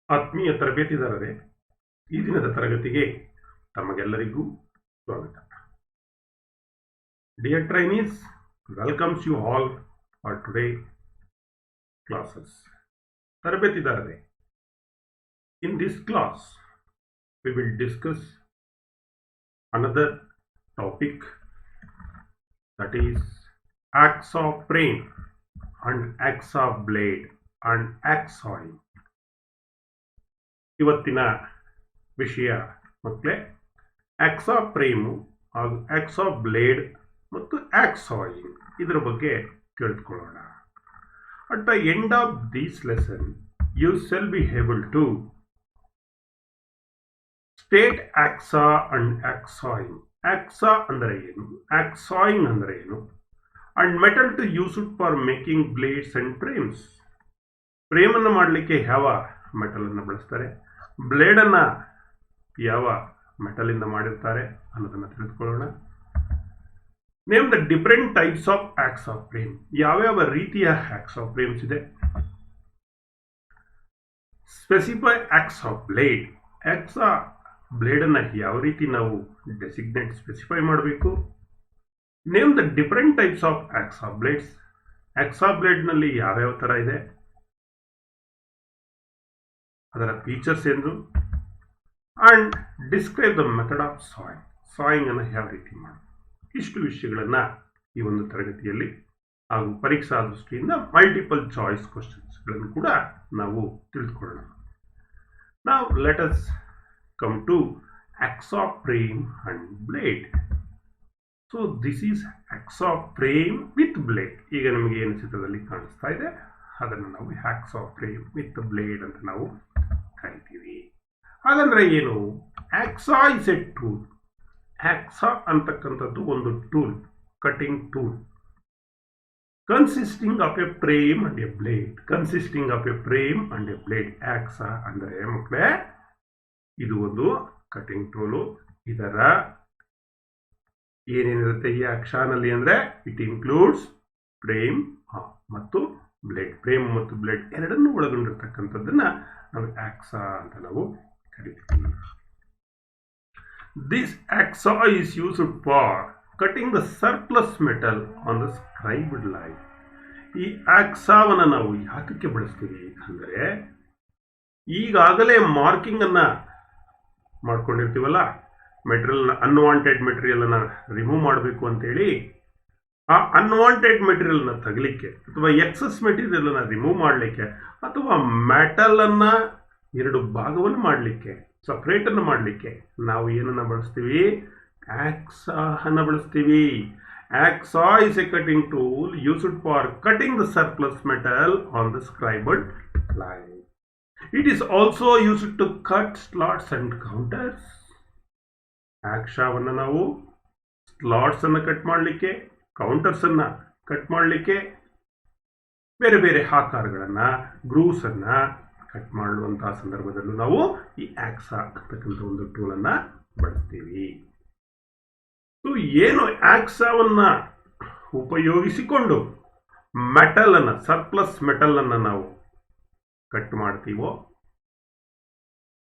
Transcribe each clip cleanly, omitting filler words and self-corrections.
ಆತ್ಮೀಯ ತರಬೇತಿದಾರರೇ, ಈ ದಿನದ ತರಗತಿಗೆ ತಮಗೆಲ್ಲರಿಗೂ ಸ್ವಾಗತ. Dear trainees, welcomes you all for today classes. ತರಬೇತಿದಾರರೇ, in this class we will discuss another topic, that is axe of frame and axe of blade and axe sawing. ಇವತ್ತಿನ ವಿಷಯ ಮಕ್ಕಳೇ ಆಕ್ಸ್ ಆಫ್ ಫ್ರೇಮು ಹಾಗೂ hacksaw blade ಮತ್ತು hacksawing ಇದರ ಬಗ್ಗೆ ತಿಳಿದುಕೊಳ್ಳೋಣ. At the end of this lesson you shall be able to state hacksaw and hacksawing. Hacksaw ಅಂದರೆ ಏನು, ಆಕ್ಸ್ ಸಾಯಿಂಗ್ ಅಂದರೆ ಏನು, and metal to use it for making blades and frames. ಫ್ರೇಮನ್ನು ಮಾಡಲಿಕ್ಕೆ ಯಾವ ಮೆಟಲನ್ನು ಬಳಸ್ತಾರೆ, ಬ್ಲೇಡನ್ನು ಯಾವ ಮೆಟಲಿಂದ ಮಾಡಿರ್ತಾರೆ ಅನ್ನೋದನ್ನು ತಿಳಿದುಕೊಳ್ಳೋಣ. Name the different types of hacksaw frame. ಯಾವ್ಯಾವ ರೀತಿಯ ಆಕ್ಸ್ ಆಫ್ ಫ್ರೇಮ್ಸ್ ಇದೆ. Specify hacksaw blade. Hacksaw ಬ್ಲೇಡನ್ನು ಯಾವ ರೀತಿ ನಾವು ಡೆಸಿಗ್ನೇಟ್ ಸ್ಪೆಸಿಫೈ ಮಾಡಬೇಕು. Name the different types of hacksaw blades. Hacksaw ಬ್ಲೇಡ್ನಲ್ಲಿ ಯಾವ್ಯಾವ ಥರ ಇದೆ, ಅದರ ಫೀಚರ್ಸ್ ಏನು, and describe the method of sawing. Sawing ಅನ್ನು ಯಾವ ರೀತಿ ಮಾಡಿ. ಇಷ್ಟು ವಿಷಯಗಳನ್ನು ಈ ಒಂದು ತರಗತಿಯಲ್ಲಿ ಹಾಗೂ ಪರೀಕ್ಷಾ ದೃಷ್ಟಿಯಿಂದ ಮಲ್ಟಿಪಲ್ ಚಾಯ್ಸ್ ಕ್ವಶನ್ಸ್ಗಳನ್ನು ಕೂಡ ನಾವು ತಿಳಿದುಕೊಳ್ಳೋಣ. ನಾವು let us come to hacksaw frame and blade. So this is hacksaw frame with blade. ಈಗ ನಮಗೆ ಏನು ಚಿತ್ರದಲ್ಲಿ ಕಾಣಿಸ್ತಾ ಇದೆ ಅದನ್ನು ನಾವು hacksaw frame with blade ಅಂತ ನಾವು ಕರಿತೀವಿ. ಹಾಗಂದ್ರೆ ಏನು, hacksaw is a tool. Hacksaw ಅಂತಕ್ಕಂಥದ್ದು ಒಂದು tool, cutting tool, consisting of a frame and a blade. Consisting of a frame and a blade. Hacksaw ಅಂದರೆ ಮಕ್ಕಳೇ ಇದು ಒಂದು ಕಟಿಂಗ್ ಟೂಲು. ಇದರ ಏನೇನಿರುತ್ತೆ ಈ ಆಕ್ಷಾನಲ್ಲಿ ಅಂದರೆ ಇಟ್ ಇನ್ಕ್ಲೂಡ್ಸ್ ಫ್ರೇಮ್ ಮತ್ತು ಬ್ಲೇಡ್. ಫ್ರೇಮ್ ಮತ್ತು ಬ್ಲೇಡ್ ಎರಡನ್ನೂ ಒಳಗೊಂಡಿರ್ತಕ್ಕಂಥದ್ದನ್ನ ನಾವು ಆಕ್ಸಾ ಅಂತ ನಾವು ಕರಿತೀವಿ. This hacksaw is used for cutting the surplus metal on the scribed line. ಈ ಆಕ್ಸಾವನ್ನು ನಾವು ಯಾತಕ್ಕೆ ಬಳಸ್ತೀವಿ ಅಂದರೆ, ಈಗಾಗಲೇ ಮಾರ್ಕಿಂಗ್ ಅನ್ನ ಮಾಡ್ಕೊಂಡಿರ್ತೀವಲ್ಲ, ಮೆಟೀರಿಯಲ್ ಅನ್ವಾಂಟೆಡ್ ಮೆಟೀರಿಯಲ್ ಅನ್ನ ರಿಮೂವ್ ಮಾಡಬೇಕು ಅಂತೇಳಿ, ಆ ಅನ್ವಾಂಟೆಡ್ ಮೆಟೀರಿಯಲ್ನ ತಗಲಿಕ್ಕೆ ಅಥವಾ ಎಕ್ಸಸ್ ಮೆಟೀರಿಯಲ್ ಅನ್ನ ರಿಮೂವ್ ಮಾಡಲಿಕ್ಕೆ ಅಥವಾ ಮೆಟಲ್ ಅನ್ನ ಎರಡು ಭಾಗವನ್ನು ಮಾಡಲಿಕ್ಕೆ, ಸಪ್ರೇಟ್ ಅನ್ನು ಮಾಡಲಿಕ್ಕೆ ನಾವು ಏನನ್ನ ಬಳಸ್ತೀವಿ, ಆಕ್ಸಾ ಅನ್ನ ಬಳಸ್ತೀವಿ. Hacksaw is a cutting tool used for cutting the surplus metal on the scribed line. It is also used to cut slots and counters. ಆಕ್ಸಾವನ್ನು ನಾವು ಸ್ಲಾಟ್ಸ್ ಅನ್ನು ಕಟ್ ಮಾಡಲಿಕ್ಕೆ, ಕೌಂಟರ್ಸ್ ಅನ್ನ ಕಟ್ ಮಾಡಲಿಕ್ಕೆ, ಬೇರೆ ಬೇರೆ ಆಕಾರಗಳನ್ನ, ಗ್ರೂವ್ಸ್ ಅನ್ನ ಕಟ್ ಮಾಡುವಂತಹ ಸಂದರ್ಭದಲ್ಲೂ ನಾವು ಈ ಆಕ್ಸಾ ಅಂತಕ್ಕಂಥ ಒಂದು ಟೂಲ್ ಅನ್ನ ಬಳಸ್ತೀವಿ. ಸೊ ಏನು ಆಕ್ಸಾವನ್ನ ಉಪಯೋಗಿಸಿಕೊಂಡು ಮೆಟಲ್ ಅನ್ನ, ಸರ್ಪ್ಲಸ್ ಮೆಟಲ್ ಅನ್ನ ನಾವು ಕಟ್ ಮಾಡ್ತೀವೋ,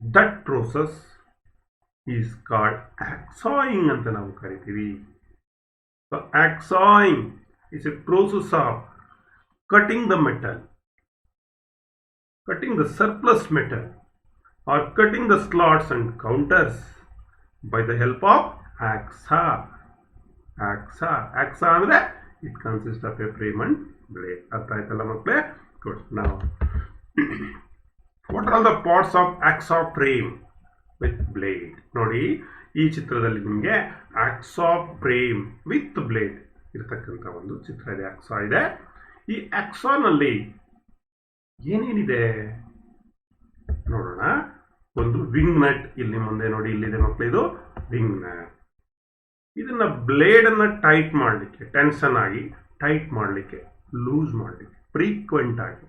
ದಟ್ ಪ್ರೋಸೆಸ್ ಈಸ್ ಕಾಲ್ಡ್ ಆಕ್ಸಾಯಿಂಗ್ ಅಂತ ನಾವು ಕರಿತೀವಿ. So axawing is a process of cutting the metal, cutting the surplus metal or cutting the slots and counters by the help of axa. Axa andre it consists of a frame and blade. Artha aitalla makkale? Good. Now what are all the parts of axa frame with blade? Nodi, ಈ ಚಿತ್ರದಲ್ಲಿ ನಿಮಗೆ Akzo frame with blade ಇರತಕ್ಕಂಥ ಒಂದು ಚಿತ್ರ ಇದೆ, Akzo ಇದೆ. ಈ ಆಕ್ಸಾನಲ್ಲಿ ಏನೇನಿದೆ ನೋಡೋಣ. ಒಂದು ವಿಂಗ್ ನಟ್ ಇಲ್ಲಿ ಮುಂದೆ ನೋಡಿ, ಇಲ್ಲಿದೆ ಮಕ್ಕಳು, ಇದು ವಿಂಗ್ ನಟ್. ಇದನ್ನ ಬ್ಲೇಡ್ ಅನ್ನ ಟೈಟ್ ಮಾಡಲಿಕ್ಕೆ, ಟೆನ್ಷನ್ ಆಗಿ ಟೈಟ್ ಮಾಡಲಿಕ್ಕೆ, ಲೂಸ್ ಮಾಡಲಿಕ್ಕೆ, ಫ್ರೀಕ್ವೆಂಟ್ ಆಗಿ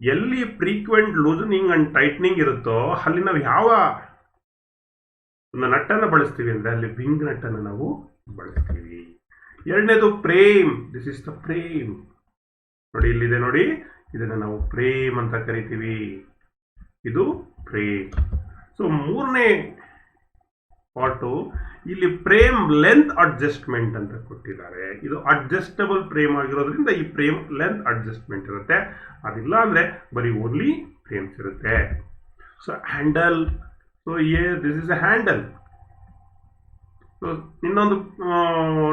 ಎಲ್ಲಿ ಫ್ರೀಕ್ವೆಂಟ್ ಲೂಸನಿಂಗ್ ಅಂಡ್ ಟೈಟ್ನಿಂಗ್ ಇರುತ್ತೋ ಅಲ್ಲಿ ನಾವು ಯಾವ ನಟ್ಟನ್ನು ಬಳಸ್ತೀವಿ ಅಂದ್ರೆ ಅಲ್ಲಿ ವಿಂಗ್ ನಟ್ಟನ್ನು ನಾವು ಬಳಸ್ತೀವಿ. ಎರಡನೇದು frame. This is the frame. ನೋಡಿ ಇಲ್ಲಿದೆ ನೋಡಿ, ಇದನ್ನು ನಾವು ಫ್ರೇಮ್ ಅಂತ ಕರಿತೀವಿ. ಇದು ಫ್ರೇಮ್. ಸೊ ಮೂರನೇ ಪಾರ್ಟು ಇಲ್ಲಿ ಫ್ರೇಮ್ ಲೆಂತ್ ಅಡ್ಜಸ್ಟ್ಮೆಂಟ್ ಅಂತ ಕೊಟ್ಟಿದ್ದಾರೆ. ಇದು ಅಡ್ಜಸ್ಟಬಲ್ ಫ್ರೇಮ್ ಆಗಿರೋದ್ರಿಂದ ಈ ಫ್ರೇಮ್ ಲೆಂತ್ ಅಡ್ಜಸ್ಟ್ಮೆಂಟ್ ಇರುತ್ತೆ. ಅದಿಲ್ಲ ಅಂದರೆ ಬರೀ ಓನ್ಲಿ ಫ್ರೇಮ್ಸ್ ಇರುತ್ತೆ. So handle, so this is A handle. So ಇನ್ನೊಂದು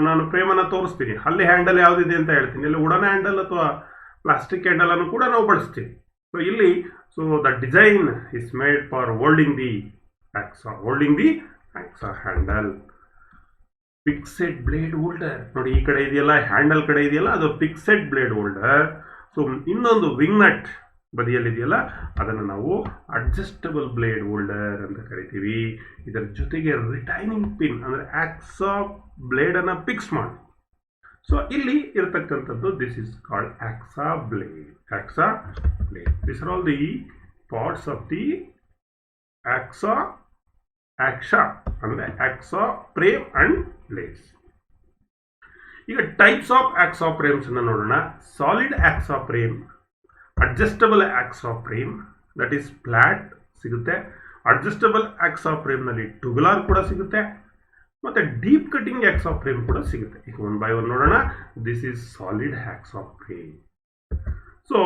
ನಾನು ಫ್ರೇಮನ್ನು ತೋರಿಸ್ತೀನಿ, ಅಲ್ಲಿ ಹ್ಯಾಂಡಲ್ ಯಾವುದಿದೆ ಅಂತ ಹೇಳ್ತೀನಿ. ಇಲ್ಲಿ ವುಡನ್ ಹ್ಯಾಂಡಲ್ ಅಥವಾ ಪ್ಲಾಸ್ಟಿಕ್ ಹ್ಯಾಂಡಲ್ ಅನ್ನು ಕೂಡ ನಾವು ಬಳಸ್ತೀವಿ. ಸೊ ಇಲ್ಲಿ the design is made for holding the Akzo handle. Fixed blade holder ನೋಡಿ, ಈ ಕಡೆ ಇದೆಯಲ್ಲ ಹ್ಯಾಂಡಲ್ ಕಡೆ ಇದೆಯಲ್ಲ ಅದು ಫಿಕ್ಸೆಡ್ ಬ್ಲೇಡ್ ಹೋಲ್ಡರ್. ಸೊ ಇನ್ನೊಂದು ವಿಂಗ್ ನಟ್ ಬದಿಯಲ್ಲಿದೆಯಲ್ಲ ಅದನ್ನು ನಾವು ಅಡ್ಜಸ್ಟಬಲ್ ಬ್ಲೇಡ್ ಹೋಲ್ಡರ್ ಅಂತ ಕರಿತೀವಿ. ಇದರ ಜೊತೆಗೆ ರಿಟೈನಿಂಗ್ ಪಿನ್ ಅಂದರೆ ಆಕ್ಸಾ ಬ್ಲೇಡನ್ನು ಫಿಕ್ಸ್ ಮಾಡಿ. ಸೊ ಇಲ್ಲಿ ಇರತಕ್ಕಂಥದ್ದು this is called Akzo blade. This are all the parts of the Akzo ಅಂದರೆ ಆಕ್ಸಾ ಫ್ರೇಮ್ ಅಂಡ್ ಬ್ಲೇಡ್ಸ್. ಈಗ ಟೈಪ್ಸ್ ಆಫ್ ಆಕ್ಸಾ ಫ್ರೇಮ್ಸ್ ಅನ್ನು ನೋಡೋಣ. Solid hacksaw frame, adjustable hacksaw frame that is flat ಸಿಗುತ್ತೆ. Adjustable Akzo ಫ್ರೇಮ್ನಲ್ಲಿ ಟುಗುಲಾರ್ ಕೂಡ ಸಿಗುತ್ತೆ, ಮತ್ತು deep cutting Akzo frame ಕೂಡ ಸಿಗುತ್ತೆ. ಈಗ ಒನ್ ಬೈ ಒನ್ ನೋಡೋಣ. This is solid hacksaw frame. So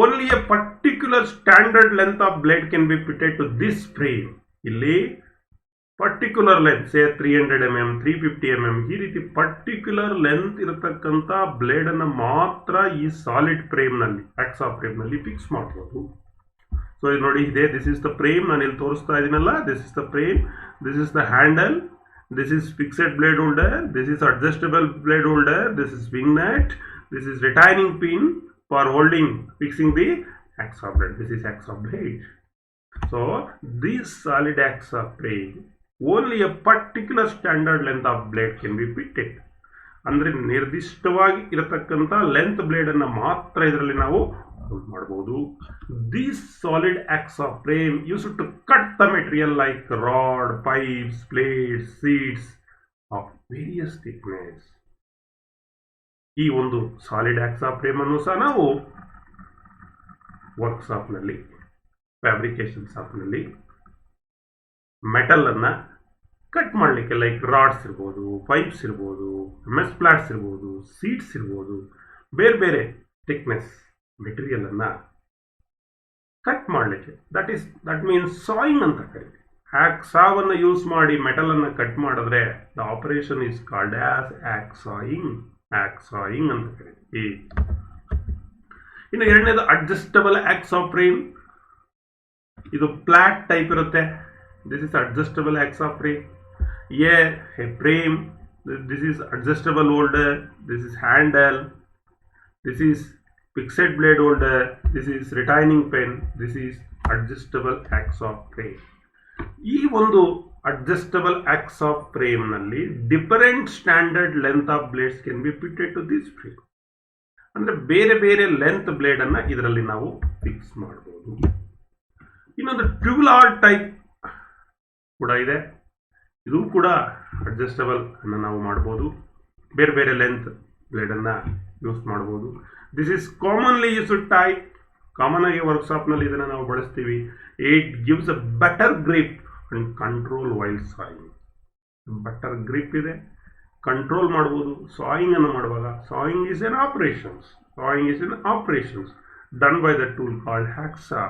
only a particular standard length of blade can be fitted to this frame. ಇಲ್ಲಿ particular length say 300 mm 350 mm ಈ ರೀತಿ particular length ಇರತಕ್ಕಂಥ ಬ್ಲೇಡನ್ನು ಮಾತ್ರ ಈ ಸಾಲಿಡ್ ಫ್ರೇಮ್ನಲ್ಲಿ ಆಕ್ಸಾ ಫ್ರೇಮ್ನಲ್ಲಿ ಫಿಕ್ಸ್ ಮಾಡ್ಬೋದು. So ಇದು ನೋಡಿ ಇದೆ, ದಿಸ್ ಇಸ್ ದ ಫ್ರೇಮ್. ನಾನು ಇಲ್ಲಿ ತೋರಿಸ್ತಾ ಇದ್ದೀನಲ್ಲ, this is the frame, this is the handle, this is fixed blade holder, this is adjustable blade holder, this is wing nut, this is retaining pin for fixing the hacksaw blade. This is hacksaw blade. So this solid hacksaw frame only a particular standard length of blade can be fitted. ಅಂದರೆ ನಿರ್ದಿಷ್ಟವಾಗಿ ಇರತಕ್ಕಂಥ length ಬ್ಲೇಡನ್ನು ಮಾತ್ರ ಇದರಲ್ಲಿ ನಾವು ಮಾಡಬಹುದು. This solid hacksaw frame use to cut the material like rod, pipes, plates, sheets of various thickness. ಈ ಒಂದು ಸಾಲಿಡ್ ಆಕ್ಸಾ ಫ್ರೇಮ್ ಅನ್ನು ಸಹ ನಾವು ವರ್ಕ್ಶಾಪ್ನಲ್ಲಿ, ಫ್ಯಾಬ್ರಿಕೇಶನ್ ಶಾಪ್ನಲ್ಲಿ ಮೆಟಲ್ ಅನ್ನ ಕಟ್ ಮಾಡಲಿಕ್ಕೆ ಲೈಕ್ ರಾಡ್ಸ್ ಇರ್ಬೋದು, ಪೈಪ್ಸ್ ಇರ್ಬೋದು, ಮೆಸ್ ಪ್ಲಾಟ್ಸ್ ಇರ್ಬೋದು, ಸೀಟ್ಸ್ ಇರ್ಬೋದು, ಬೇರೆ ಬೇರೆ ಥಿಕ್ನೆಸ್ ಮೆಟೀರಿಯಲ್ ಅನ್ನ ಕಟ್ ಮಾಡಲಿಕ್ಕೆ ದಟ್ ಮೀನ್ಸ್ ಸಾಯಿಂಗ್ ಅಂತ ಕರೀತೀವಿ. ಆಕ್ಸಾವನ್ನು ಯೂಸ್ ಮಾಡಿ ಮೆಟಲ್ ಅನ್ನು ಕಟ್ ಮಾಡಿದ್ರೆ the operation is called as hacksawing ಅಂತ ಕರೀತೀವಿ. ಇನ್ನು ಎರಡನೇದು ಅಡ್ಜಸ್ಟಬಲ್ ಆಕ್ಸಾ ಫ್ರೇಮ್. ಇದು ಫ್ಲಾಟ್ ಟೈಪ್ ಇರುತ್ತೆ. This is adjustable AXA frame. Here a frame. This is adjustable holder. This is handle. This is fixed blade holder. This is retaining pin. This is adjustable AXA frame. ಈ ಒಂದು adjustable AXA frame ನಲ್ಲಿ different standard length of blades can be fitted to this frame. ಅಂದ್ರೆ ಬೇರೆ ಬೇರೆ length blade ಅನ್ನ ಇದರಲ್ಲಿ ನಾವು fix ಮಾಡಬಹುದು. ಇನ್ನೊಂದು ಟ್ಯೂಬುಲಾರ್ ಟೈಪ್ ಕೂಡ ಇದೆ. ಇದು ಕೂಡ ಅಡ್ಜಸ್ಟಬಲ್ ಅನ್ನು ನಾವು ಮಾಡ್ಬೋದು. ಬೇರೆ ಬೇರೆ ಲೆಂತ್ ಬ್ಲೇಡನ್ನು ಯೂಸ್ ಮಾಡ್ಬೋದು. This is commonly used type. Common ಆಗಿ ವರ್ಕ್ಶಾಪ್ನಲ್ಲಿ ಇದನ್ನು ನಾವು ಬಳಸ್ತೀವಿ. It gives a better grip and control while sawing. Better grip ಇದೆ, ಕಂಟ್ರೋಲ್ ಮಾಡ್ಬೋದು. ಸಾಯಿಂಗ್ ಅನ್ನು ಮಾಡುವಾಗ sawing is an operations done by the tool called hacksaw.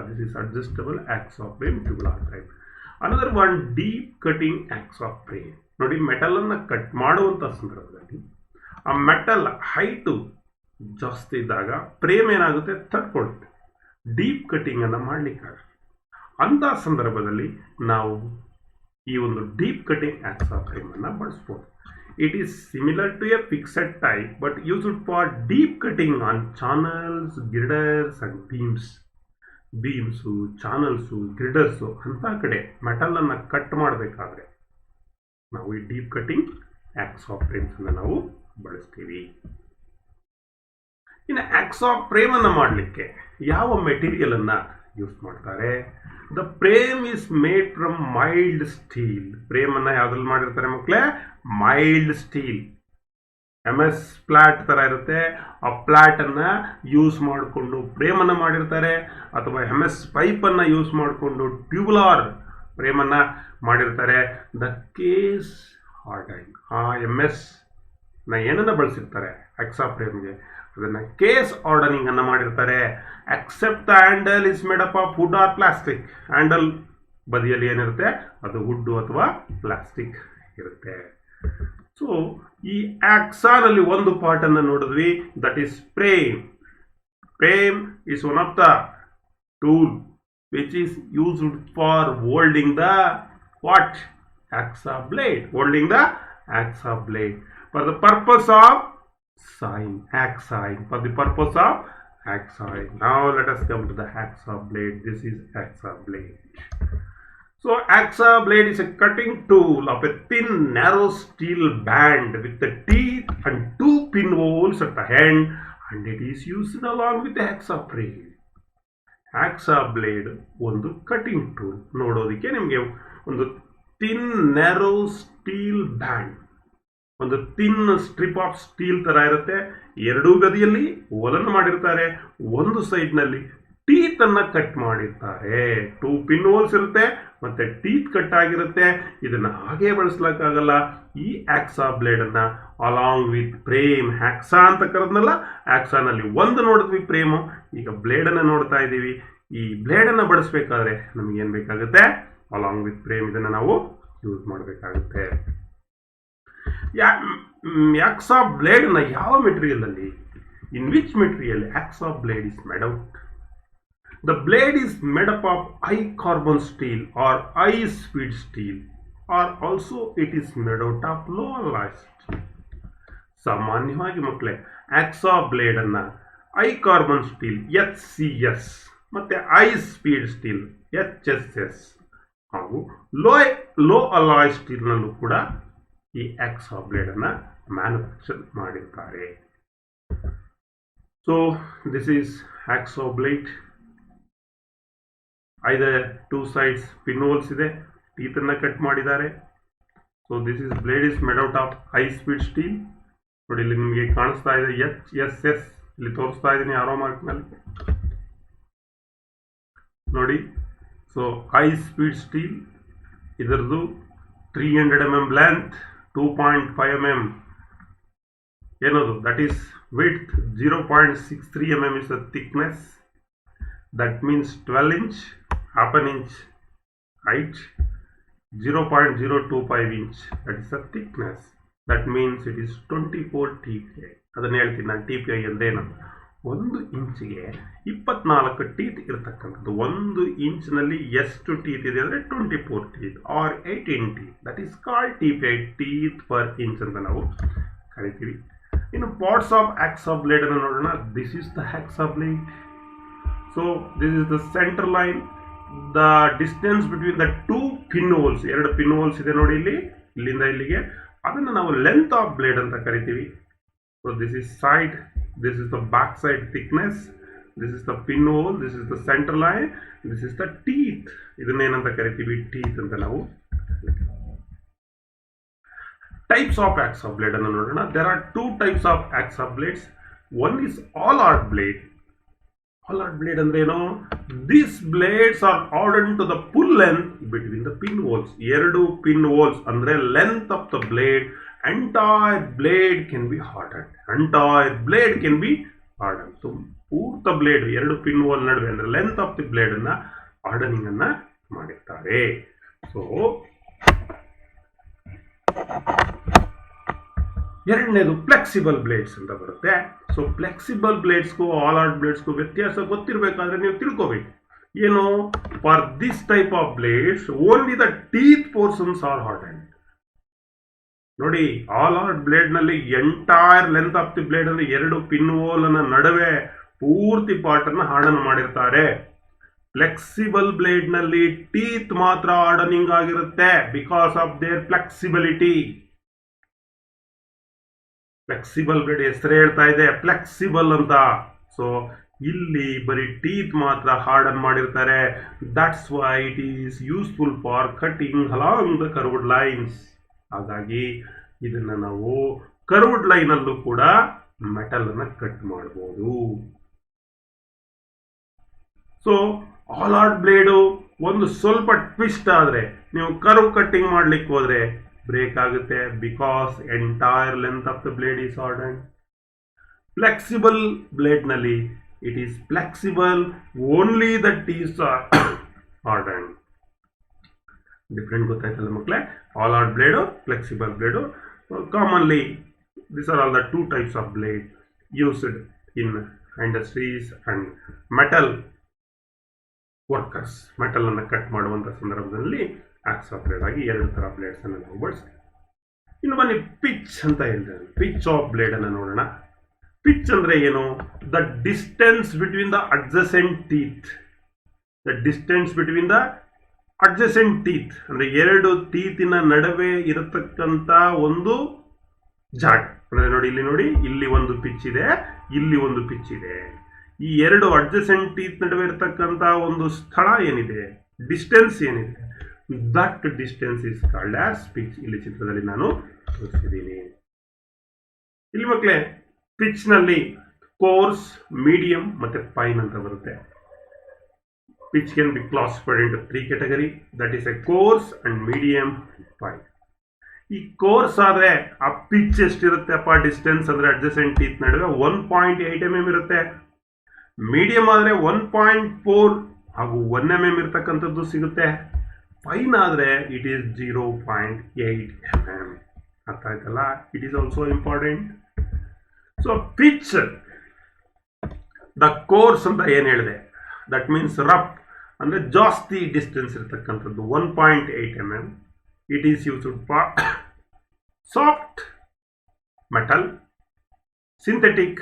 This is adjustable AXA frame, tubular type. Another one, deep cutting AXA frame. ನೋಡಿ, metal ಅನ್ನ cut ಮಾಡುವಂತ ಸಂದರ್ಭದಲ್ಲಿ ಆ metal height ಜಾಸ್ತಿ ಇದ್ದಾಗ ಫ್ರೇಮ್ ಏನಾಗುತ್ತೆ, ತಡ್ಕೊಳ್ಳುತ್ತೆ. ಡೀಪ್ ಕಟಿಂಗ್ ಅನ್ನ ಮಾಡ್ಲಿಕ್ಕಾಗ ಅಂತ ಸಂದರ್ಭದಲ್ಲಿ ನಾವು ಈ ಒಂದು ಡೀಪ್ ಕಟಿಂಗ್ ಆಕ್ಸಾ ಫ್ರೇಮ್ ಅನ್ನ ಬಳಸಬಹುದು. It is similar to a fixed type but used for deep cutting on channels, girders and beams, channels, girders ಅಂತ ಕಡೆ ಮೆಟಲನ್ನು ಕಟ್ ಮಾಡಬೇಕಾದ್ರೆ ನಾವು ಈ ಡೀಪ್ ಕಟಿಂಗ್ ಆಕ್ಸಾ ಫ್ರೇಮ್ಸನ್ನು ನಾವು ಬಳಸ್ತೀವಿ. ಇನ್ನು ಆಕ್ಸಾ ಫ್ರೇಮನ್ನು ಮಾಡಲಿಕ್ಕೆ ಯಾವ ಮೆಟೀರಿಯಲನ್ನು ಯೂಸ್ ಮಾಡ್ತಾರೆ? The frame is made from mild steel. ಫ್ರೇಮನ್ನು ಯಾವುದ್ರಲ್ಲಿ ಮಾಡಿರ್ತಾರೆ ಮಕ್ಕಳೇ? Mild steel. MS ಫ್ಲಾಟ್ ಥರ ಇರುತ್ತೆ. ಆ ಫ್ಲಾಟನ್ನು ಯೂಸ್ ಮಾಡಿಕೊಂಡು ಫ್ರೇಮನ್ನು ಮಾಡಿರ್ತಾರೆ, ಅಥವಾ MS ಪೈಪನ್ನು ಯೂಸ್ ಮಾಡಿಕೊಂಡು ಟ್ಯೂಬುಲಾರ್ ಫ್ರೇಮನ್ನು ಮಾಡಿರ್ತಾರೆ. ದ ಕೇಸ್ ಹಾರ್ಡನಿಂಗ್, ಆ MS ಏನನ್ನು ಬಳಸಿರ್ತಾರೆ ಎಕ್ಸಾ ಫ್ರೇಮ್ಗೆ, ಅದನ್ನು ಕೇಸ್ ಹಾರ್ಡನಿಂಗ್ ಅನ್ನು ಮಾಡಿರ್ತಾರೆ. Except the handle is made up of wood or plastic. Handle ಬದಿಯಲ್ಲಿ ಏನಿರುತ್ತೆ ಅದು ವುಡ್ ಅಥವಾ ಪ್ಲಾಸ್ಟಿಕ್ ಇರುತ್ತೆ. ಸೊ ಈ ಆಕ್ಸಾನಲ್ಲಿ ಒಂದು ಪಾರ್ಟ್ ಅನ್ನು ನೋಡಿದ್ವಿ, that is frame. Frame is one of the tool which is used for holding the what? Axa blade. Holding the axa blade for the purpose of sawing. Axe sawing. For the purpose of axe sawing. Now let us come to the axa blade. This is axa blade. So axa blade is a cutting tool of a thin narrow steel band with the teeth and two pinholes at the end, and it is used along with the axa frame. Akzo blade ಒಂದು cutting tool. ನೋಡೋದಕ್ಕೆ ನಿಮಗೆ ಒಂದು thin narrow steel band, ಒಂದು thin strip of steel ಥರ ಇರುತ್ತೆ. ಎರಡೂ ಬದಿಯಲ್ಲಿ ಹೋಲನ್ನು ಮಾಡಿರ್ತಾರೆ, ಒಂದು ಸೈಡ್ನಲ್ಲಿ ಟೀತನ್ನು ಕಟ್ ಮಾಡಿರ್ತಾರೆ. 2 ಪಿನ್ ಹೋಲ್ಸ್ ಇರುತ್ತೆ ಮತ್ತು ಟೀತ್ ಕಟ್ ಆಗಿರುತ್ತೆ. ಇದನ್ನು ಹಾಗೆ ಬಳಸ್ಲಿಕ್ಕಾಗಲ್ಲ. ಈ ಆಕ್ಸಾ ಬ್ಲೇಡನ್ನು ಅಲಾಂಗ್ ವಿತ್ ಫ್ರೇಮ್, ಆಕ್ಸಾ ಅಂತ ಕರೆದ್ನಲ್ಲ, ಆಕ್ಸಾನಲ್ಲಿ ಒಂದು ನೋಡಿದ್ವಿ ಫ್ರೇಮು, ಈಗ ಬ್ಲೇಡನ್ನು ನೋಡ್ತಾ ಇದ್ದೀವಿ. ಈ ಬ್ಲೇಡನ್ನು ಬಳಸಬೇಕಾದ್ರೆ ನಮಗೇನು ಬೇಕಾಗುತ್ತೆ? ಅಲಾಂಗ್ ವಿತ್ ಫ್ರೇಮ್ ಇದನ್ನು ನಾವು ಯೂಸ್ ಮಾಡಬೇಕಾಗುತ್ತೆ. ಆಕ್ಸಾ ಬ್ಲೇಡ್ನ ಯಾವ ಮೆಟೀರಿಯಲಲ್ಲಿ, in which material hacksaw blade is made out? The blade is made up of high carbon steel or high speed steel, or also it is made out of low alloy steel. ಸಾಮಾನ್ಯವಾಗಿ ಮಕ್ಕಳೇ Akzo blade ಅನ್ನ high carbon steel HCS ಮತ್ತೆ high speed steel HSS ಹಾಗೂ low alloy ಸ್ಟೀಲ್ನಲ್ಲೂ ಕೂಡ ಈ Akzo blade ಅನ್ನ manufacture ಮಾಡಿರ್ತಾರೆ. So this is Akzo blade. Either 2 sides pin holes ಇದೆ, ಟೀತನ್ನು ಕಟ್ ಮಾಡಿದ್ದಾರೆ. So this is blade is made out of high speed steel. ನೋಡಿ ಇಲ್ಲಿ ನಿಮಗೆ ಕಾಣಿಸ್ತಾ ಇದೆ HSS, ಇಲ್ಲಿ ತೋರಿಸ್ತಾ ಇದ್ದೀನಿ ಆರೋ ಮಾರ್ಕ್ನಲ್ಲಿ ನೋಡಿ. ಸೊ ಹೈ ಸ್ಪೀಡ್ ಸ್ಟೀಲ್, ಇದರದು 300 mm ಲೆಂತ್, 2.5 mm ಏನದು that is width, 0.63 mm is the thickness. That means 12 inch, half an inch height, 0.025 inch, that is the thickness. That means it is 24 TPI. ಅದನ್ನು ಹೇಳ್ತೀನಿ ನಾನು TPI ಅಂದೇನು. 1 ಇಂಚಿಗೆ 24 teeth ಇರತಕ್ಕಂಥದ್ದು. 1 ಇಂಚ್ನಲ್ಲಿ ಎಷ್ಟು teeth ಇದೆ ಅಂದರೆ 24 teeth or 18 teeth. That is called TPI, teeth per inch ಅಂತ ನಾವು ಕರಿತೀವಿ. ಇನ್ನು ಪಾರ್ಟ್ಸ್ ಆಫ್ ಆಕ್ಸಾ ಬ್ಲೇಡ್ ಅನ್ನು ನೋಡೋಣ. This is the hacksaw blade. So this is the center line, the distance between the 2 pin holes, 2 pin holes ಇದೆ ನೋಡಿ ಇಲ್ಲಿ, ಇಲ್ಲಿಂದ ಇಲ್ಲಿಗೆ, ಅದನ್ನು ನಾವು ಲೆಂತ್ ಆಫ್ ಬ್ಲೇಡ್ ಅಂತ ಕರಿತೀವಿ. So this is side, this is the back side thickness, this is the pin hole, this is the center line, this is the teeth. ಇದನ್ನೇನಂತ ಕರಿತೀವಿ? ಟೀತ್ ಅಂತ ನಾವು. ಟೈಪ್ಸ್ ಆಫ್ ಆಕ್ಸಾ ಬ್ಲೇಡ್ ಅನ್ನು ನೋಡೋಣ. There are 2 types of Akzo blades. One is all-out blade. All-out blade ಅಂದ್ರೆ ಏನು? These blades are hardened to the full length between the pin holes. 2 pin holes ಅಂದ್ರೆ length of the blade, entire blade can be hardened. Entire blade can be hardened. So ಪೂರ್ತ blade 2 pin hole ನಡುವೆ ಅಂದ್ರೆ length of the blade ಅನ್ನ hardening ಅನ್ನ ಮಾಡಿರ್ತಾರೆ. So ಎರಡನೇದು flexible blades ಅಂತ ಬರುತ್ತೆ. ಸೊ ಫ್ಲೆಕ್ಸಿಬಲ್ ಬ್ಲೇಡ್ಸ್ಗೂ ಆಲ್-ಔಟ್ ಬ್ಲೇಡ್ಸ್ಗೂ ವ್ಯತ್ಯಾಸ ಗೊತ್ತಿರಬೇಕಾದ್ರೆ ನೀವು ತಿಳ್ಕೋಬೇಕು. ಏನು? For this type of blades only the teeth portions are hardened. ನೋಡಿ, ಆಲ್-ಔಟ್ ಬ್ಲೇಡ್ನಲ್ಲಿ entire length of the blade ಅಂದ್ರೆ 2 ಪಿನ್ ಹೋಲ್ ಅನ್ನ ನಡುವೆ ಪೂರ್ತಿ ಪಾರ್ಟ್ ಅನ್ನ ಹಾರ್ಡನ್ ಮಾಡಿರ್ತಾರೆ. ಫ್ಲೆಕ್ಸಿಬಲ್ ಬ್ಲೇಡ್ನಲ್ಲಿ ಟೀತ್ ಮಾತ್ರ ಹಾರ್ಡನಿಂಗ್ ಆಗಿರುತ್ತೆ because of their flexibility. Flexible blade ಹೆಸರು ಹೇಳ್ತಾ ಇದೆ ಫ್ಲೆಕ್ಸಿಬಲ್ ಅಂತ. ಸೊ ಇಲ್ಲಿ ಬರೀ ಟೀತ್ ಮಾತ್ರ ಹಾರ್ಡನ್ ಮಾಡಿರ್ತಾರೆ. That's why it is useful for cutting along the curved lines. ಹಾಗಾಗಿ ಇದನ್ನು ನಾವು ಕರ್ವ್ಡ್ ಲೈನ್ ಅಲ್ಲೂ ಕೂಡ ಮೆಟಲ್ ಅನ್ನ ಕಟ್ ಮಾಡಬಹುದು. ಸೊ ಆಲಾರ್ಡ್ ಬ್ಲೇಡು ಒಂದು ಸ್ವಲ್ಪ ಟ್ವಿಸ್ಟ್ ಆದ್ರೆ ನೀವು ಕರ್ವ್ ಕಟ್ಟಿಂಗ್ ಮಾಡ್ಲಿಕ್ಕೆ ಹೋದ್ರೆ ಬ್ರೇಕ್ ಆಗುತ್ತೆ, because entire length of the blade is harden. Flexible blade ನಲ್ಲಿ it is flexible only the teeth are harden. Different ಗೊತ್ತಾಯ್ತಲ್ಲ ಮಕ್ಕಳೇ? All hard blade, flexible blade. Commonly these are all the two types of blade used in industries and metal workers. Metal ಅನ್ನು cut ಮಾಡುವಂತ ಸಂದರ್ಭದಲ್ಲಿ Akzo blade ಆಗಿ ಎರಡು ತರ blades ಅನ್ನು ನಾವು ಬಳಸ್ತೀವಿ. ಇನ್ನು ಬನ್ನಿ ಪಿಚ್ ಅಂತ ಹೇಳಿದ್ರೆ, ಪಿಚ್ ಆಫ್ ಬ್ಲೇಡ್ ಅನ್ನು ನೋಡೋಣ. ಪಿಚ್ ಅಂದ್ರೆ ಏನು? The distance between the adjacent teeth. The distance between the adjacent teeth ಅಂದ್ರೆ ಎರಡು ಟೀತಿನ ನಡುವೆ ಇರತಕ್ಕಂತ ಒಂದು ಜಾಗ. ಅಂದ್ರೆ ನೋಡಿ, ಇಲ್ಲಿ ನೋಡಿ, ಇಲ್ಲಿ ಒಂದು ಪಿಚ್ ಇದೆ, ಇಲ್ಲಿ ಒಂದು ಪಿಚ್ ಇದೆ. ಈ ಎರಡು ಅಡ್ಜಸೆಂಟ್ ಟೀತ್ ನಡುವೆ ಇರತಕ್ಕಂತ ಒಂದು ಸ್ಥಳ ಏನಿದೆ, ಡಿಸ್ಟೆನ್ಸ್ ಏನಿದೆ, that distance is called as pitch. ಇಲ್ಲಿ ಚಿತ್ರದಲ್ಲಿ ನಾನು ತೋರಿಸಿದ್ದೀನಿ. ಇಲ್ಲಿ ಮಕ್ಕಳೇ ಪಿಚ್ ನಲ್ಲಿ ಕೋರ್ಸ್, ಮೀಡಿಯಂ ಮತ್ತೆ ಫೈನ್ ಅಂತ ಬರುತ್ತೆ. Pitch can be classified into 3 category, that is A course and medium and fine. ಈ ಕೋರ್ಸ್ ಆದ್ರೆ ಆ ಪಿಚ್ ಎಷ್ಟಿರುತ್ತೆಪ್ಪ ಡಿಸ್ಟೆನ್ಸ್ ಅಂದ್ರೆ ಅಡ್ಜಸೆಂಟ್ ಟೀತ್ ನಡುವೆ 1.8 mm ಇರುತ್ತೆ. ಮೀಡಿಯಂ ಆದ್ರೆ 1.4 ಹಾಗೂ 1 mm ಇರ್ತಕ್ಕಂಥದ್ದು ಸಿಗುತ್ತೆ. ಫೈನ್ ಆದ್ರೆ ಇಟ್ ಈಸ್ 0.8 mm. ಅರ್ಥ ಆಯ್ತಲ್ಲ? It is also important. So pitch the course ಅಂತ ಏನ್ ಹೇಳಿದೆ, ದಟ್ ಮೀನ್ಸ್ ರಫ್ ಅಂದ್ರೆ ಜಾಸ್ತಿ ಡಿಸ್ಟೆನ್ಸ್ ಇರ್ತಕ್ಕಂಥದ್ದು 1.8 mm. It is used for soft metal, synthetic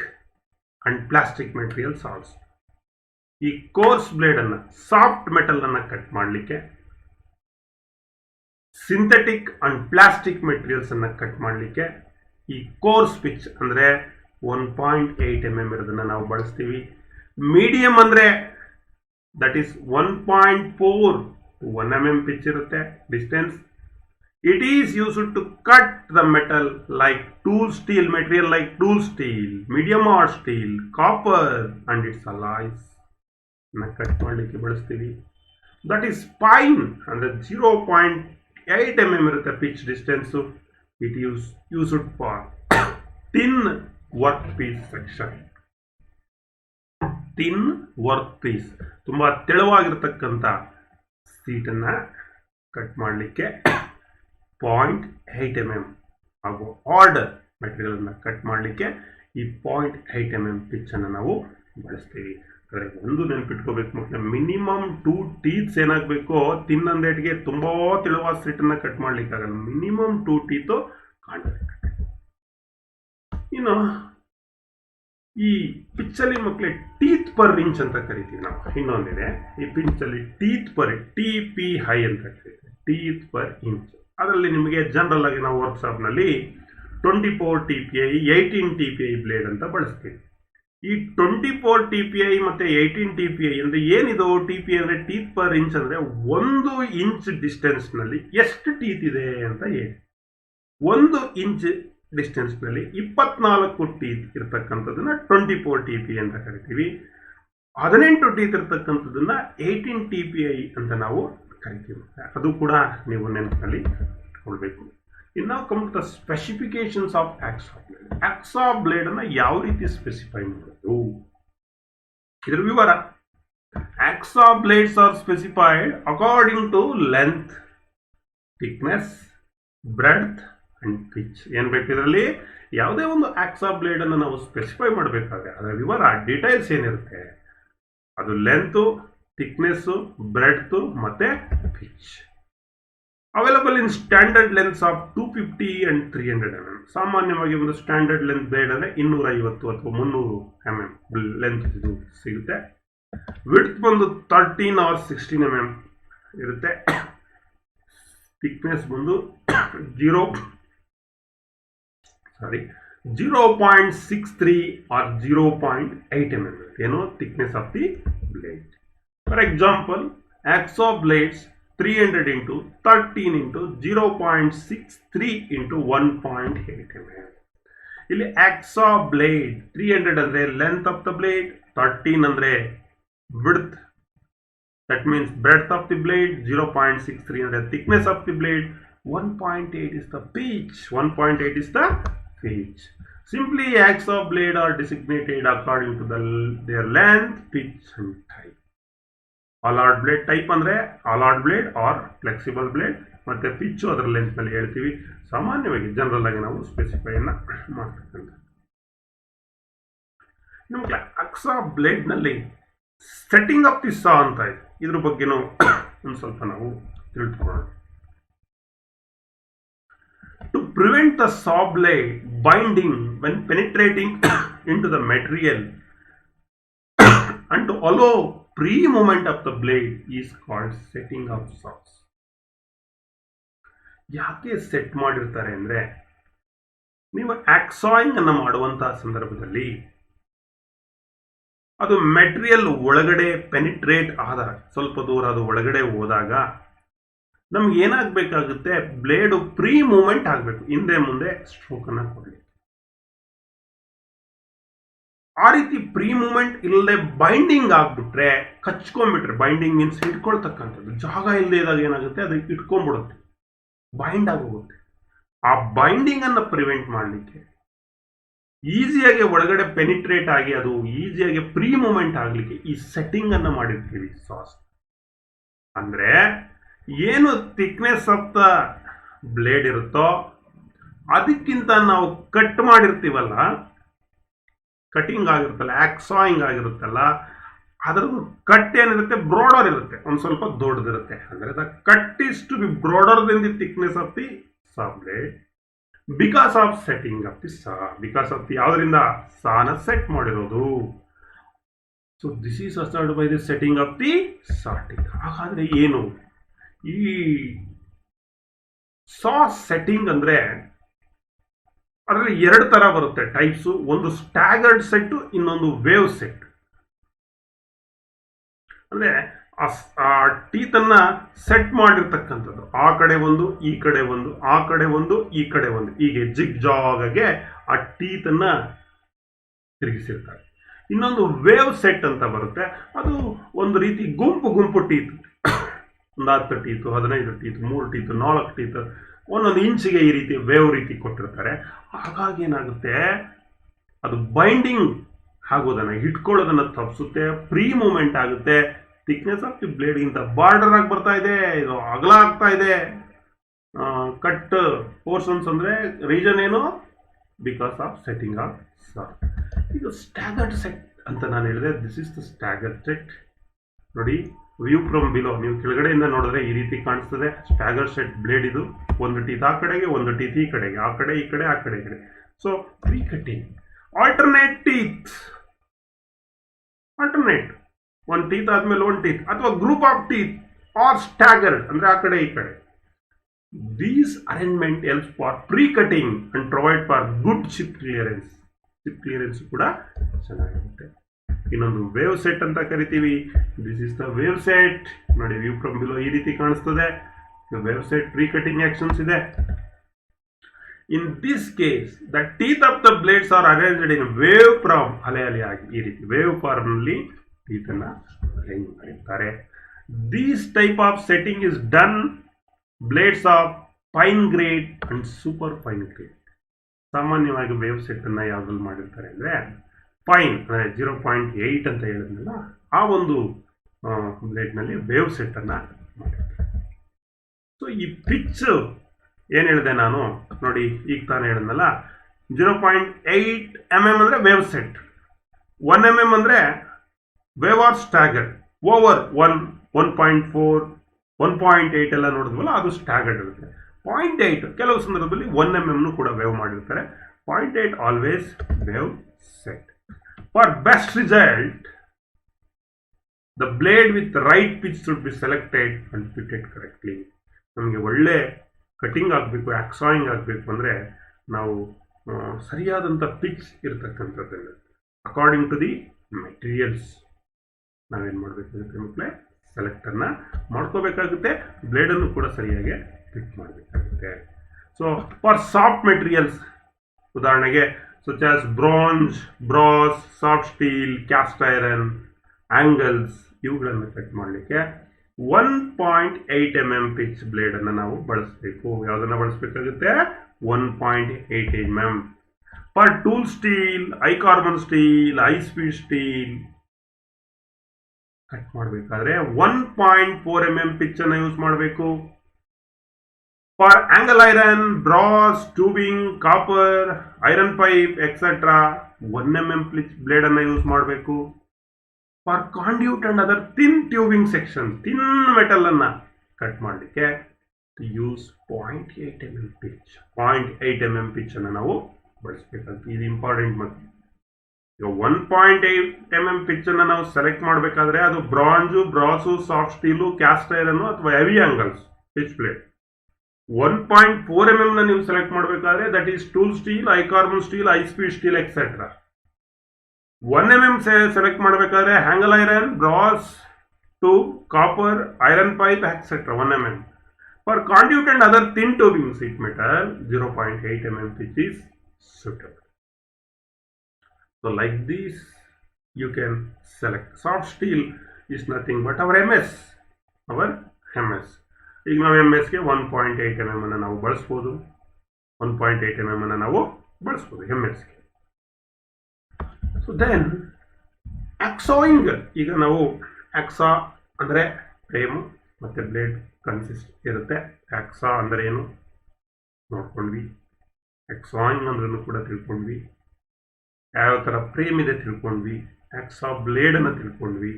and plastic materials also. ಈ ಕೋರ್ಸ್ ಬ್ಲೇಡ್ ಅನ್ನ ಸಾಫ್ಟ್ ಮೆಟಲ್ ಅನ್ನ ಕಟ್ ಮಾಡಲಿಕ್ಕೆ, ಸಿಂಥೆಟಿಕ್ ಅಂಡ್ ಪ್ಲಾಸ್ಟಿಕ್ ಮೆಟೀರಿಯಲ್ಸ್ ಅನ್ನ ಕಟ್ ಮಾಡಲಿಕ್ಕೆ ಈ ಕೋರ್ಸ್ ಪಿಚ್ ಅಂದ್ರೆ 1.8 mm ಇರೋದನ್ನ ನಾವು ಬಳಸ್ತೀವಿ. ಮೀಡಿಯಂ ಅಂದ್ರೆ that is 1.4 to 1 mm pitch ಇರುತ್ತೆ distance. It is used to cut the metal like tool steel material, like tool steel, medium art steel, copper and its alloys. na cut ಮಾಡಲಿಕ್ಕೆ ಬಳಸ್ತೀವಿ. That is fine ಅಂದ್ರೆ 0.8 mm ಇರುತ್ತೆ pitch distance. It is used for thin workpiece section. thin workpiece ತುಂಬಾ ತೆಳುವಾಗಿರತಕ್ಕಂತ seat ಅನ್ನ cut ಮಾಡಲಿಕ್ಕೆ 0.8 mm ಹಾಗೂ order material ಅನ್ನ cut ಮಾಡಲಿಕ್ಕೆ ಈ 0.8 mm ಪಿಚ್ ಅನ್ನು ನಾವು ಬಳಸ್ತೀವಿ. ಅಂದರೆ ಒಂದು ನೆನಪಿಟ್ಕೋಬೇಕು ಮಕ್ಕಳೇ, ಮಿನಿಮಮ್ 2 ಟೀತ್ಸ್ ಏನಾಗಬೇಕು, ತಿನ್ನಂದೇಟಿಗೆ ತುಂಬಾ ತೆಳುವಾದ ಸೀಟನ್ನು ಕಟ್ ಮಾಡ್ಲಿಕ್ಕಾಗಲ್ಲ. ಮಿನಿಮಮ್ 2 ಟೀತು ಕಾಣಬೇಕು. ಇನ್ನು ಈ ಪಿಚ್ಚಲ್ಲಿ ಮಕ್ಕಳೇ ಟೀತ್ ಪರ್ ಇಂಚ್ ಅಂತ ಕರಿತೀವಿ ನಾವು. ಇನ್ನೊಂದಿದೆ ಈ ಪಿಚ್ಚಲ್ಲಿ ಟೀತ್ ಪರ್, TPI ಅಂತ ಕರಿತೀವಿ, ಟೀತ್ ಪರ್ ಇಂಚ್. ಅದರಲ್ಲಿ ನಿಮಗೆ ಜನರಲ್ ಆಗಿ ನಾವು ವರ್ಕ್ಶಾಪ್ನಲ್ಲಿ 24 TPI 18 TPI ಬ್ಲೇಡ್ ಅಂತ ಬಳಸ್ತೀವಿ. ಈ 24 TPI ಮತ್ತೆ 18 TPI ಅಂದ್ರೆ ಏನಿದು? TPI ಅಂದ್ರೆ ಟೀತ್ ಪರ್ ಇಂಚ್ ಅಂದ್ರೆ 1 ಇಂಚ್ ಡಿಸ್ಟೆನ್ಸ್ ನಲ್ಲಿ ಎಷ್ಟು ಟೀತ್ ಇದೆ ಅಂತ ಹೇಳಿ. 1 ಇಂಚ್ ಡಿಸ್ಟೆನ್ಸ್ ನಲ್ಲಿ 24 ಟೀತ್ ಇರತಕ್ಕಂಥದ್ದನ್ನ 24 TPI ಅಂತ ಕರಿತೀವಿ. 18 ಟೀತ್ ಇರತಕ್ಕಂಥದ್ದನ್ನ 18 TPI ಅಂತ ನಾವು ಕರಿತೀವಿ. ಅದು ಕೂಡ ನೀವು ನೆನಪಿನಲ್ಲಿ ಕೊಡಬೇಕು. ಇನ್ನು come to the specifications of hacksaw blade. Hacksaw blade ಅನ್ನ ಯಾವ ರೀತಿ ಸ್ಪೆಸಿಫೈ ಮಾಡೋದು, ಇದರ ವಿವರ. Hacksaw blades are specified according to length, thickness, breadth and pitch. ಏನ್ ಬೇಕು ಇದರಲ್ಲಿ? ಯಾವುದೇ ಒಂದು ಆಕ್ಸಾ ಬ್ಲೇಡ್ ಅನ್ನು ನಾವು ಸ್ಪೆಸಿಫೈ ಮಾಡಬೇಕಾದ್ರೆ ಅದರ ವಿವರ, ಡೀಟೇಲ್ಸ್ ಏನಿರುತ್ತೆ ಅದು ಲೆಂತ್, ಥಿಕ್ನೆಸ್, ಬ್ರೆಡ್ತ್ ಮತ್ತೆ pitch. Available in standard lengths of 250 and 300 mm. ಸಾಮಾನ್ಯವಾಗಿ ಒಂದು ಸ್ಟ್ಯಾಂಡರ್ಡ್ ಲೆಂತ್ ಬ್ಲೇಡ್ ಅಂದ್ರೆ 250 ಅಥವಾ 300 mm ಲೆಂತ್ ಸಿಗುತ್ತೆ. ವಿಡ್ತ್ ಬಂದು 13 or 16 mm ಇರುತ್ತೆ. ಥಿಕ್ನೆಸ್ ಬಂದು 0.63 or 0.8 mm ಏನು thickness of the blade. For example, Axo blades 300 into 13 into 0.63 into 1.8 mm. ಇಲ್ಲಿ ಆಕ್ಸಾ ಬ್ಲೇಡ್ 300 ಅಂದರೆ ಲೆಂತ್ ಆಫ್ ದ ಬ್ಲೇಡ್, 13 ಅಂದರೆ width, that means breadth of the blade, 0.63 ಅಂದರೆ thickness of the blade, 1.8 is the pitch. 1.8 is the pitch. Simply axes of blade are designated according to their length, pitch and type. Allard blade type ಅಂದ್ರೆ allard blade or flexible blade, ಮತ್ತೆ pitch ಅದರ length ಮೇಲೆ ಹೇಳ್ತೀವಿ. ಸಾಮಾನ್ಯವಾಗಿ general ಆಗಿ ನಾವು specify ಅನ್ನ ಮಾಡ್ತಕ್ಕಂಥ. ನಮಗೆ ಆಕ್ಸಾ ಬ್ಲೇಡ್ ನಲ್ಲಿ ಸೆಟ್ಟಿಂಗ್ ಆಫ್ ದಿ ಸಾ ಅಂತ ಇದೆ. ಇದ್ರ ಬಗ್ಗೆನೂ ಒಂದು ಸ್ವಲ್ಪ ನಾವು ತಿಳಿದುಕೊಳ್ಳೋಣ. To prevent the saw blade binding when penetrating into the material and to allow free movement of the blade is called setting of saws. ಯಾಕೆ ಸೆಟ್ ಮಾಡಿರ್ತಾರೆ ಅಂದರೆ, ನೀವು ಆಕ್ಸಾಯಿಂಗ್ ಅನ್ನು ಮಾಡುವಂತಹ ಸಂದರ್ಭದಲ್ಲಿ ಅದು ಮೆಟೀರಿಯಲ್ ಒಳಗಡೆ ಪೆನಿಟ್ರೇಟ್ ಆದಾಗ, ಸ್ವಲ್ಪ ದೂರ ಅದು ಒಳಗಡೆ ಹೋದಾಗ ನಮ್ಗೆ ಏನಾಗಬೇಕಾಗುತ್ತೆ, ಬ್ಲೇಡು ಫ್ರೀ ಮೂವ್ಮೆಂಟ್ ಆಗಬೇಕು, ಹಿಂದೆ ಮುಂದೆ ಸ್ಟ್ರೋಕ್ ಅನ್ನ ಕೊಡಲಿ. ಆ ರೀತಿ ಫ್ರೀ ಮೂವ್ಮೆಂಟ್ ಇಲ್ಲದೆ ಬೈಂಡಿಂಗ್ ಆಗ್ಬಿಟ್ರೆ, ಕಚ್ಕೊಂಡ್ಬಿಟ್ರೆ, ಬೈಂಡಿಂಗ್ ಮೀನ್ಸ್ ಇಟ್ಕೊಳ್ತಕ್ಕಂಥದ್ದು, ಜಾಗ ಇಲ್ಲದೆ ಇದ್ದಾಗ ಏನಾಗುತ್ತೆ, ಅದು ಇಟ್ಕೊಂಡ್ಬಿಡುತ್ತೆ, ಬೈಂಡ್ ಆಗೋಗುತ್ತೆ. ಆ ಬೈಂಡಿಂಗ್ ಅನ್ನ ಪ್ರಿವೆಂಟ್ ಮಾಡಲಿಕ್ಕೆ, ಈಸಿಯಾಗಿ ಒಳಗಡೆ ಪೆನಿಟ್ರೇಟ್ ಆಗಿ ಅದು ಈಸಿಯಾಗಿ ಫ್ರೀ ಮೂವ್ಮೆಂಟ್ ಆಗಲಿಕ್ಕೆ ಈ ಸೆಟ್ಟಿಂಗ್ ಅನ್ನ ಮಾಡಿರ್ತೀವಿ ಸಾಸ್. ಅಂದ್ರೆ ಏನು ಥಿಕ್ನೆಸ್ ಆಫ್ ದ ಬ್ಲೇಡ್ ಇರುತ್ತೋ ಅದಕ್ಕಿಂತ ನಾವು ಕಟ್ ಮಾಡಿರ್ತೀವಲ್ಲ, ಕಟಿಂಗ್ ಆಗಿರುತ್ತಲ್ಲ, ಆಕ್ಸಾಯಿಂಗ್ ಆಗಿರುತ್ತಲ್ಲ, ಅದರದ್ದು ಕಟ್ ಏನಿರುತ್ತೆ ಬ್ರಾಡರ್ ಇರುತ್ತೆ, ಒಂದು ಸ್ವಲ್ಪ ದೊಡ್ಡದಿರುತ್ತೆ. ಅಂದರೆ the cut is to be broader than the thickness of the saw blade because of setting of the saw. Because of the ಯಾವುದರಿಂದ, ಸಾನ ಸೆಟ್ ಮಾಡಿರೋದು. So this is assured by the setting of the sawing. ಹಾಗಾದ್ರೆ ಏನು ಈ ಸಾ setting ಅಂದ್ರೆ, ಅದರಲ್ಲಿ ಎರಡು ತರ ಬರುತ್ತೆ ಟೈಪ್ಸು. ಒಂದು ಸ್ಟ್ಯಾಗರ್ಡ್ ಸೆಟ್, ಇನ್ನೊಂದು ವೇವ್ ಸೆಟ್. ಅಂದ್ರೆ ಆ ಟೀತ್ ಅನ್ನ ಸೆಟ್ ಮಾಡಿರ್ತಕ್ಕಂಥದ್ದು, ಆ ಕಡೆ ಒಂದು, ಈ ಕಡೆ ಒಂದು, ಆ ಕಡೆ ಒಂದು, ಈ ಕಡೆ ಒಂದು, ಹೀಗೆ ಜಿಗ್ ಜಾಗೆ ಆ ಟೀತ್ ಅನ್ನ ತಿರುಗಿಸಿರ್ತಾರೆ. ಇನ್ನೊಂದು ವೇವ್ ಸೆಟ್ ಅಂತ ಬರುತ್ತೆ, ಅದು ಒಂದು ರೀತಿ ಗುಂಪು ಗುಂಪು ಟೀತ್, ಒಂದು 10 ಟೀತು, 15 ಟೀತು, 3 ಟೀತು, 4 ಟೀತು, ಒಂದೊಂದು ಇಂಚಿಗೆ ಈ ರೀತಿ ವೇವ್ ರೀತಿ ಕೊಟ್ಟಿರ್ತಾರೆ. ಹಾಗಾಗಿ ಏನಾಗುತ್ತೆ, ಅದು ಬೈಂಡಿಂಗ್ ಆಗೋದನ್ನ, ಇಟ್ಕೊಳ್ಳೋದನ್ನ ತಪ್ಪಿಸುತ್ತೆ, ಫ್ರೀ ಮೂವ್ಮೆಂಟ್ ಆಗುತ್ತೆ. ಥಿಕ್ನೆಸ್ ಆಫ್ ದಿ ಬ್ಲೇಡ್ ಇಂದ ಬಾರ್ಡರ್ ಆಗಿ ಬರ್ತಾ ಇದೆ, ಇದು ಅಗಲ ಆಗ್ತಾ ಇದೆ. ಕಟ್ ಪೋರ್ಷನ್ಸ್ ಅಂದ್ರೆ ರೀಜನ್ ಏನು, ಬಿಕಾಸ್ ಆಫ್ ಸೆಟ್ಟಿಂಗ್ ಆಫ್ ಸಾ. ಇದು ಸ್ಟ್ಯಾಗರ್ಡ್ ಸೆಟ್ ಅಂತ ನಾನು ಹೇಳಿದೆ. This is the staggered set. ನೋಡಿ, ವ್ಯೂ ಫ್ರಮ್ ಬಿಲೋ, ನೀವು ಕೆಳಗಡೆಯಿಂದ ನೋಡಿದ್ರೆ ಈ ರೀತಿ ಕಾಣಿಸ್ತದೆ ಸ್ಟ್ಯಾಗರ್ ಸೆಟ್ ಬ್ಲೇಡ್. ಇದು ಒಂದು ಟೀತ್ ಆ ಕಡೆಗೆ, ಒಂದು ಟೀತ್ ಈ ಕಡೆಗೆ, ಆ ಕಡೆ ಈ ಕಡೆ, ಆ ಕಡೆ ಈ ಕಡೆ. So free cutting, alternate teeth, alternate, ಒಂದು ಟೀತ್ ಆದ್ಮೇಲೆ ಒಂದು ಟೀತ್, ಅಥವಾ group of teeth are staggered ಅಂದ್ರೆ ಆ ಕಡೆ ಈ ಕಡೆ. These arrangement helps for free cutting and provide for good chip clearance. Chip clearance ಕೂಡ ಚೆನ್ನಾಗಿರುತ್ತೆ. ಇನ್ನೊಂದು ವೇವ್ ಸೆಟ್ ಅಂತ ಕರಿತೀವಿ. This is the wave set. ನೋಡಿ, ವ್ಯೂ ಫ್ರಮ್ ಬಿಲೋ ಈ ರೀತಿ ಕಾಣಿಸ್ತದೆ. Wave set free cutting actions ಇದೆ. In this case the teeth of the blades are arranged in wave from, ಅಲೆ ಅಲೆಯಾಗಿ ಈ ರೀತಿ ವೇವ್ ಫಾರ್ಮ್ ನಲ್ಲಿ ಟೀತ್ ಅನ್ನ ಅರೇಂಜ್ ಮಾಡಿರ್ತಾರೆ. These type of setting is done blades of fine grade and super fine grade. ಸಾಮಾನ್ಯವಾಗಿ wave set ಅನ್ನ ಯಾವ್ದ್ರಲ್ಲಿ ಮಾಡಿರ್ತಾರೆ ಅಂದ್ರೆ ಫೈನ್, ಅಂದರೆ 0.8 ಅಂತ ಹೇಳಿದ್ನಲ್ಲ, ಆ ಒಂದು ಬ್ಲೇಡ್ನಲ್ಲಿ ವೇವ್ ಸೆಟ್ ಅನ್ನ ಮಾಡಿರ್ತಾರೆ. ಸೊ ಈ ಪಿಚ್ ಏನು ಹೇಳಿದೆ ನಾನು, ನೋಡಿ ಈಗ ತಾನೇ ಹೇಳಿದ್ನಲ್ಲ, 0.8 mm ಅಂದರೆ ವೇವ್ ಸೆಟ್, 1 mm ಅಂದರೆ ವೇವ್ ಆರ್ ಸ್ಟ್ಯಾಗರ್ಡ್, ಓವರ್ 1.4 1.8 ಎಲ್ಲ ನೋಡಿದ್ವಲ್ಲ, ಅದು ಸ್ಟ್ಯಾಗರ್ಡ್ ಇರುತ್ತೆ. 0.8 ಕೆಲವು ಸಂದರ್ಭದಲ್ಲಿ 1 mm ಕೂಡ ವೇವ್ ಮಾಡಿರ್ತಾರೆ. 0.8 always wave set. For best result, the blade with the right pitch should be selected and fitted correctly. ನಮಗೆ ಒಳ್ಳೆ ಕಟಿಂಗ್ ಆಗಬೇಕು, ಆಕ್ಸಾಯಿಂಗ್ ಆಗಬೇಕು ಅಂದರೆ ನಾವು ಸರಿಯಾದಂಥ ಪಿಚ್ ಇರತಕ್ಕಂಥದ್ದನ್ನು ಅಕಾರ್ಡಿಂಗ್ ಟು ದಿ ಮೆಟೀರಿಯಲ್ಸ್ ನಾವೇನು ಮಾಡಬೇಕಾಗುತ್ತೆ ಮಕ್ಕಳೇ, ಸೆಲೆಕ್ಟನ್ನು ಮಾಡ್ಕೋಬೇಕಾಗುತ್ತೆ. ಬ್ಲೇಡನ್ನು ಕೂಡ ಸರಿಯಾಗಿ ಫಿಟ್ ಮಾಡಬೇಕಾಗುತ್ತೆ. ಸೊ ಫಾರ್ ಸಾಫ್ಟ್ ಮೆಟೀರಿಯಲ್ಸ್, ಉದಾಹರಣೆಗೆ such as bronze, brass, soft steel, cast iron, angles ಇವುಗಳನ್ನು ಕಟ್ ಮಾಡಲಿಕ್ಕೆ 1.8 mm ಪಿಚ್ ಬ್ಲೇಡ್ ಅನ್ನು ನಾವು ಬಳಸಬೇಕು. ಯಾವುದನ್ನ ಬಳಸಬೇಕಾಗುತ್ತೆ? 1.8 mm. For tool steel, high carbon steel, high speed steel cut ಮಾಡಬೇಕಾದ್ರೆ 1.4 mm ಪಿಚ್ ಅನ್ನು ಯೂಸ್ ಮಾಡಬೇಕು. For angle iron, brass, tubing, copper, iron pipe etcetera 1 mm blade ಅನ್ನು ಯೂಸ್ ಮಾಡಬೇಕು. For conduit and other thin tubing section, thin metal ಅನ್ನ cut ಮಾಡಲಿಕ್ಕೆ use 0.8 mm pitch. 0.8 mm pitch ಅನ್ನು ನಾವು ಬಳಸಬೇಕಾಗುತ್ತೆ. ಇದು ಇಂಪಾರ್ಟೆಂಟ್. ಮತ್ತು ಈಗ 1.8 mm ಪಿಚ್ ಅನ್ನು ನಾವು ಸೆಲೆಕ್ಟ್ ಮಾಡಬೇಕಾದ್ರೆ ಅದು bronze, brass, soft steel, cast iron ಅಥವಾ heavy angles pitch plate. 1.4 mm ನ ನೀವು ಸೆಲೆಕ್ಟ್ ಮಾಡಬೇಕಾದ್ರೆ that is tool steel, high carbon steel, high speed steel etcetera. 1 mm select ಮಾಡಬೇಕಾದ್ರೆ angle iron, brass, tube, copper, iron pipe etcetera 1 mm. For conduit and other thin tubing sheet metal 0.8 mm pitch is suitable. So like this you can select. Soft steel is nothing but our MS. ಈಗ ನಾವು MS ಗೆ 1.8 mm ಅನ್ನು ನಾವು ಬಳಸ್ಬೋದು. 1.8 mm ಅನ್ನು ನಾವು ಬಳಸ್ಬೋದು MS ಗೆ. So then hacksawing. ಈಗ ನಾವು ಆಕ್ಸಾ ಅಂದರೆ ಫ್ರೇಮು ಮತ್ತು ಬ್ಲೇಡ್ ಕನ್ಸಿಸ್ಟ್ ಇರುತ್ತೆ. ಆಕ್ಸಾ ಅಂದರೆ ಏನು ನೋಡ್ಕೊಂಡ್ವಿ. ಆಕ್ಸಾಯಿಂಗ್ ಅಂದ್ರೂ ಕೂಡ ತಿಳ್ಕೊಂಡ್ವಿ. ಯಾವ ಥರ ಫ್ರೇಮ್ ಇದೆ ತಿಳ್ಕೊಂಡ್ವಿ. ಆಕ್ಸಾ ಬ್ಲೇಡನ್ನು ತಿಳ್ಕೊಂಡ್ವಿ.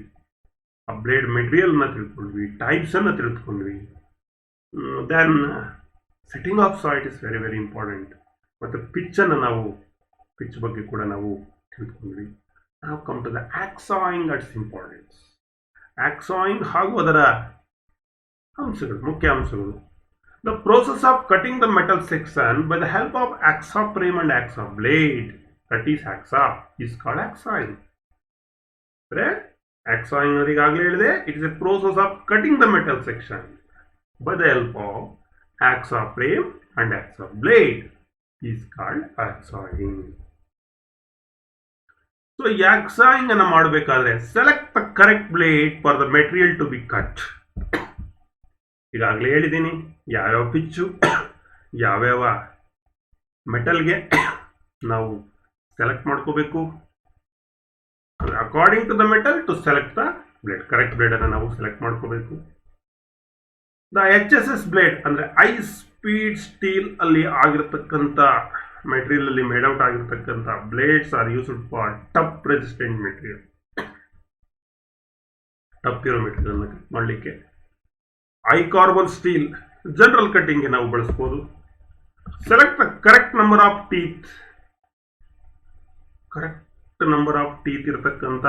ಆ ಬ್ಲೇಡ್ ಮೆಟೀರಿಯಲ್ನ ತಿಳ್ಕೊಂಡ್ವಿ. ಟೈಪ್ಸನ್ನು ತಿಳ್ಕೊಂಡ್ವಿ. Then setting of saw it is very very important. ಮತ್ತು ಪಿಚ್ಚನ್ನು ನಾವು ಪಿಚ್ ಬಗ್ಗೆ ಕೂಡ ನಾವು ತಿಳ್ಕೊಂಡ್ವಿ. ನಾವು come to the hacksawing its importance. Hacksawing ಹಾಗೂ ಅದರ ಅಂಶಗಳು, ಮುಖ್ಯ ಅಂಶಗಳು. The process of cutting the metal section by the help of hacksaw frame and hacksaw blade, that is hacksaw, is called hacksawing. ಅಂದರೆ ಆಕ್ಸಾಯಿಂಗ್ ಅಂದ್ರೆ ಈಗಾಗಲೇ ಹೇಳಿದೆ, it is a process of cutting the metal section by the help of AXA frame and AXA blade is called axawing. So axawing ಅನ್ನು ಮಾಡಬೇಕಾದ್ರೆ select the correct blade for the material to be cut. ಈಗಾಗಲೇ ಹೇಳಿದ್ದೀನಿ ಯಾವ್ಯಾವ pitch ಯಾವ್ಯಾವ ಮೆಟಲ್ಗೆ ನಾವು select ಮಾಡ್ಕೋಬೇಕು. According to the metal to select the blade, correct blade ಅನ್ನು ನಾವು ಸೆಲೆಕ್ಟ್ ಮಾಡ್ಕೋಬೇಕು. ದ HSS ಬ್ಲೇಡ್ ಅಂದರೆ ಹೈ ಸ್ಪೀಡ್ ಸ್ಟೀಲ್ ಅಲ್ಲಿ ಆಗಿರತಕ್ಕಂಥ ಮೆಟೀರಿಯಲ್ ಅಲ್ಲಿ ಮೇಡ್ ಔಟ್ ಆಗಿರ್ತಕ್ಕಂಥ blades are used for tough resistant material. Tough ಇರೋ ಮೆಟೀರಿಯಲ್ ಕಟ್ ಮಾಡಲಿಕ್ಕೆ. ಹೈ ಕಾರ್ಬನ್ ಸ್ಟೀಲ್ ಜನರಲ್ ಕಟ್ಟಿಂಗ್ಗೆ ನಾವು ಬಳಸ್ಬೋದು. Select the correct number of teeth, correct number of teeth ಇರತಕ್ಕಂಥ,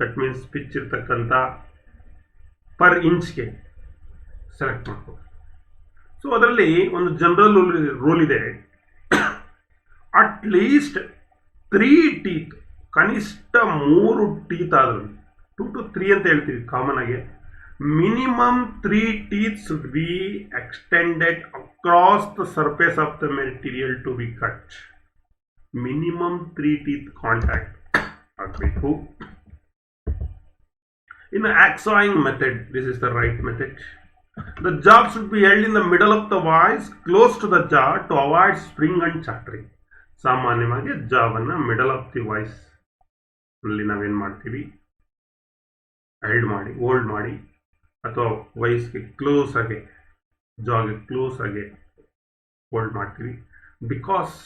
ದಟ್ ಮೀನ್ಸ್ ಪಿಚ್ ಇರತಕ್ಕಂಥ ಪರ್ ಇಂಚ್ಗೆ ಸೆಲೆಕ್ಟ್ ಮಾಡ್ಬೋದು. ಸೊ ಅದರಲ್ಲಿ ಒಂದು ಜನರಲ್ ರೂಲ್ ಇದೆ. ಅಟ್ ಲೀಸ್ಟ್ 3 ಟೀತ್, ಕನಿಷ್ಠ 3 ಟೀತ್ ಆದರೂ 2 to 3 ಅಂತ ಹೇಳ್ತೀವಿ ಕಾಮನ್ ಆಗಿ. Minimum 3 teeth should be extended across the surface of the material to be cut. Minimum 3 teeth contact ಆಗಬೇಕು. In the axawing method, this is the right method. The jaw should be held in the middle of the voice, close to the jaw to avoid spring and chattering. ಸಾಮಾನ್ಯವಾಗಿ ಜಾವನ್ನು middle of the voice ನಲ್ಲಿ ನಾವೇನು ಮಾಡ್ತೀವಿ, hold ಮಾಡಿ ಅಥವಾ ವಾಯ್ಸ್ಗೆ close ಆಗಿ, ಜಾಗೆ close ಆಗಿ hold ಮಾಡ್ತೀವಿ. ಬಿಕಾಸ್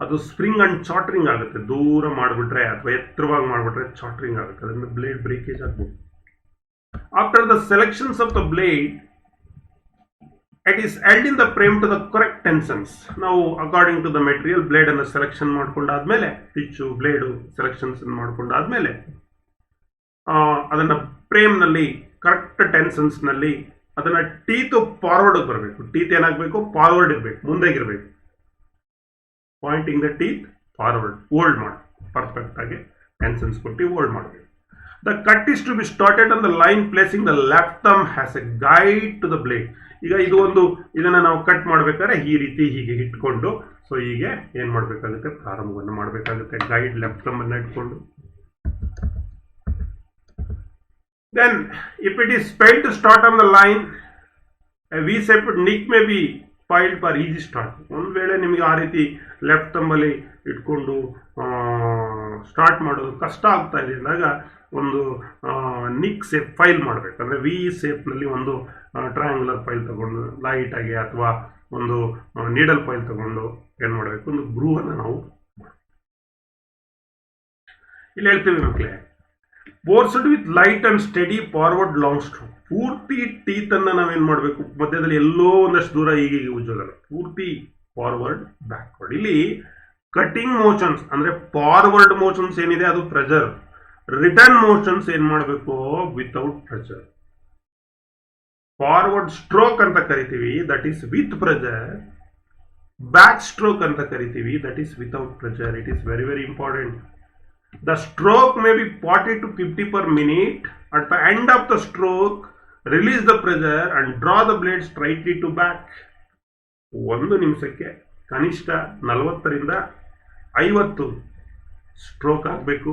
ಅದು ಸ್ಪ್ರಿಂಗ್ ಅಂಡ್ ಚಾಟ್ರಿಂಗ್ ಆಗುತ್ತೆ. ದೂರ ಮಾಡಿಬಿಟ್ರೆ ಅಥವಾ ಎತ್ತರವಾಗಿ ಮಾಡಿಬಿಟ್ರೆ ಚಾಟ್ರಿಂಗ್ ಆಗುತ್ತೆ, ಅದರಿಂದ ಬ್ಲೇಡ್ ಬ್ರೇಕೇಜ್ ಆಗ್ಬೋದು. After the selections of the blade, it is held in the frame to the correct tensions. ನಾವು according to the material blade ಅನ್ನು ಸೆಲೆಕ್ಷನ್ ಮಾಡ್ಕೊಂಡಾದ್ಮೇಲೆ, ಪಿಚ್ಚು ಬ್ಲೇಡು ಸೆಲೆಕ್ಷನ್ಸ್ ಮಾಡ್ಕೊಂಡಾದ್ಮೇಲೆ ಅದನ್ನು ಫ್ರೇಮ್ನಲ್ಲಿ ಕರೆಕ್ಟ್ ಟೆನ್ಷನ್ಸ್ನಲ್ಲಿ ಅದನ್ನು ಟೀತು ಫಾರ್ವರ್ಡ್ಗೆ ಬರಬೇಕು. ಟೀತ್ ಏನಾಗಬೇಕು? ಫಾರ್ವರ್ಡ್ ಇರಬೇಕು, ಮುಂದೆಗಿರಬೇಕು. Pointing the teeth forward, hold ಮಾಡಿ ಪರ್ಫೆಕ್ಟ್ ಆಗಿ ಟೆನ್ಷನ್ಸ್ ಕೊಟ್ಟು ಹೋಲ್ಡ್ ಮಾಡಬೇಕು. The cut is to be started on the line placing the left thumb has a guide to the blade. ಈಗ ಇದನ್ನು ನಾವು ಕಟ್ ಮಾಡಬೇಕಾದ್ರೆ ಈ ರೀತಿ ಹೀಗೆ ಇಟ್ಕೊಂಡು ಸೊ ಹೀಗೆ ಏನು ಮಾಡಬೇಕಾಗುತ್ತೆ, ಪ್ರಾರಂಭವನ್ನು ಮಾಡಬೇಕಾಗುತ್ತೆ. ಗೈಡ್ ಲೆಫ್ಟ್ ಥಂಬನ್ನು ಇಟ್ಕೊಂಡು. Then if it is fail to start on the line, V separate nick may be filed for easy start. ಒಂದು ವೇಳೆ ನಿಮಗೆ ಆ ರೀತಿ ಲೆಫ್ಟ್ ಥಂಬಲ್ಲಿ ಇಟ್ಕೊಂಡು ಸ್ಟಾರ್ಟ್ ಮಾಡೋದು ಕಷ್ಟ ಆಗ್ತಾ ಇದೆ ಅಂದಾಗ ಒಂದು ನಿಕ್ ಸೇಪ್ ಫೈಲ್ ಮಾಡಬೇಕು. ಅಂದರೆ ವಿ ಸೇಪ್ನಲ್ಲಿ ಒಂದು ಟ್ರಯಾಂಗುಲರ್ ಫೈಲ್ ತಗೊಂಡು ಲೈಟಾಗಿ ಅಥವಾ ಒಂದು ನೀಡಲ್ ಫೈಲ್ ತಗೊಂಡು ಏನು ಮಾಡಬೇಕು, ಒಂದು ಗ್ರೂವನ್ನು ನಾವು ಇಲ್ಲಿ ಹೇಳ್ತೀವಿ ಮಕ್ಕಳೇ. Forced with light and steady forward long stroke. ಪೂರ್ತಿ ಟೀತ್ ಅನ್ನ ನಾವೇನ್ ಮಾಡಬೇಕು, ಮಧ್ಯದಲ್ಲಿ ಎಲ್ಲೋ ಒಂದಷ್ಟು ದೂರ ಹೀಗೆ ಉಜ್ಜೋದಲ್ಲ, ಪೂರ್ತಿ ಫಾರ್ವರ್ಡ್ ಬ್ಯಾಕ್ವರ್ಡ್. ಇಲ್ಲಿ ಕಟಿಂಗ್ ಮೋಷನ್ಸ್ ಅಂದ್ರೆ ಫಾರ್ವರ್ಡ್ ಮೋಷನ್ಸ್ ಏನಿದೆ ಅದು ಪ್ರೆಷರ್, ರಿಟರ್ನ್ ಮೋಷನ್ಸ್ ಏನ್ ಮಾಡಬೇಕು ವಿತೌಟ್ ಪ್ರೆಷರ್. ಫಾರ್ವರ್ಡ್ ಸ್ಟ್ರೋಕ್ ಅಂತ ಕರಿತೀವಿ, that is with pressure. Back stroke ಅಂತ ಕರಿತೀವಿ, that is without pressure. It is very very important. The stroke may be 40 to 50 per minute. At the end of the stroke, release the pressure and draw the blade straightly to back. 1 ನಿಮಿಷಕ್ಕೆ ಕನಿಷ್ಠ 40 ರಿಂದ 50 stroke ಆಗಬೇಕು.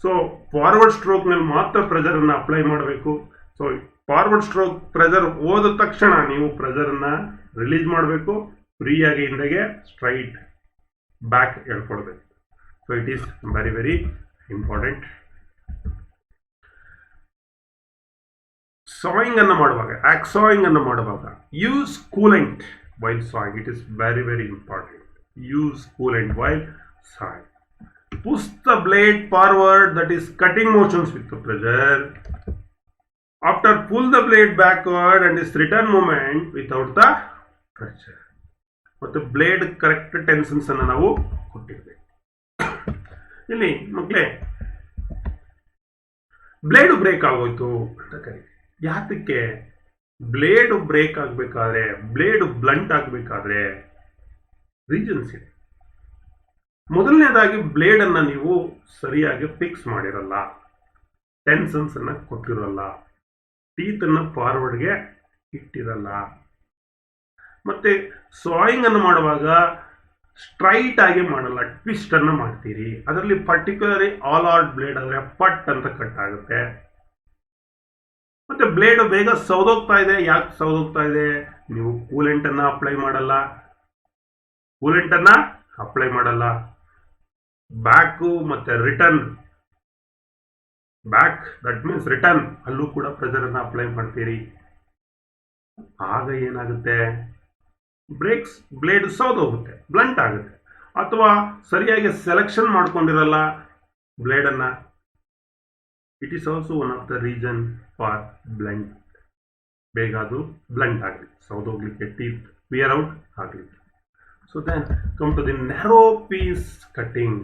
So forward ಸ್ಟ್ರೋಕ್ನಲ್ಲಿ ಮಾತ್ರ ಪ್ರೆಷರನ್ನು apply ಮಾಡಬೇಕು. So forward stroke pressure ಹೋದ ತಕ್ಷಣ ನೀವು ಪ್ರೆಷರನ್ನು release ಮಾಡಬೇಕು, ಫ್ರೀಯಾಗಿ ಹಿಂದೆಗೆ ಸ್ಟ್ರೈಟ್ ಬ್ಯಾಕ್ ಹೇಳ್ಕೊಡ್ಬೇಕು. So it is very very important. Sawing ಅನ್ನು ಮಾಡುವಾಗ, axawing ಅನ್ನು ಮಾಡುವಾಗ use coolant while sawing. It is very very important. Use coolant while sawing. Push the blade forward, that is cutting motions with the pressure. After pull the blade backward and is return movement without the pressure. ಮತ್ತು blade correct tensions ಅನ್ನು ನಾವು ಕೊಟ್ಟಿರ್ಬೇಕು. ಇಲ್ಲಿ ಮಕ್ಕಳೇ blade break ಆಗೋಯ್ತು ಅಂತ ಕರೀತೀವಿ. ಯಾತಕ್ಕೆ blade break ಆಗಬೇಕಾದ್ರೆ, ಬ್ಲೇಡು ಬ್ಲಂಟ್ ಆಗಬೇಕಾದ್ರೆ ರೀಸನ್ಸ್ ಇದೆ. ಮೊದಲನೇದಾಗಿ ಬ್ಲೇಡ್ ಅನ್ನ ನೀವು ಸರಿಯಾಗಿ ಫಿಕ್ಸ್ ಮಾಡಿರಲ್ಲ, ಟೆನ್ಷನ್ಸ್ ಅನ್ನ ಕೊಟ್ಟಿರಲ್ಲ, ಟೀತ್ ಅನ್ನ ಫಾರ್ವರ್ಡ್ಗೆ ಇಟ್ಟಿರಲ್ಲ. ಮತ್ತೆ ಸಾಯಿಂಗ್ ಅನ್ನು ಮಾಡುವಾಗ ಸ್ಟ್ರೈಟ್ ಆಗಿ ಮಾಡಲ್ಲ, ಟ್ವಿಸ್ಟ್ ಅನ್ನು ಮಾಡ್ತೀರಿ. ಅದರಲ್ಲಿ ಪರ್ಟಿಕ್ಯುಲರಿ ಆಲ್ ಆರ್ಟ್ ಬ್ಲೇಡ್ ಆದರೆ ಪಟ್ ಅಂತ ಕಟ್ ಆಗುತ್ತೆ. ಮತ್ತೆ ಬ್ಲೇಡ್ ಬೇಗ ಸೌದೋಗ್ತಾ ಇದೆ. ಯಾಕೆ ಸೌದೋಗ್ತಾ ಇದೆ? ನೀವು ಕೂಲೆಂಟ್ ಅನ್ನ ಅಪ್ಲೈ ಮಾಡಲ್ಲ. ಬ್ಯಾಕು ಮತ್ತೆ return, back that means return, ಅಲ್ಲೂ ಕೂಡ ಪ್ರೆಷರ್ ಅನ್ನ ಅಪ್ಲೈ ಮಾಡ್ತೀರಿ. ಆಗ ಏನಾಗುತ್ತೆ, ಬ್ಲೇಡ್ ಸೌದೋಗುತ್ತೆ, ಬ್ಲಂಟ್ ಆಗುತ್ತೆ. ಅಥವಾ ಸರಿಯಾಗಿ ಸೆಲೆಕ್ಷನ್ ಮಾಡ್ಕೊಂಡಿರಲ್ಲ ಬ್ಲೇಡ್ ಅನ್ನ. It is also one of the reason for blunt. ಬೇಗ ಅದು ಬ್ಲಂಟ್ ಆಗಲಿ, ಸೌದೋಗ್ಲಿಕ್ಕೆ, ಟೀತ್ ವಿಯರ್ ಔಟ್ ಆಗಲಿಕ್ಕೆ. So then come to the narrow piece cutting.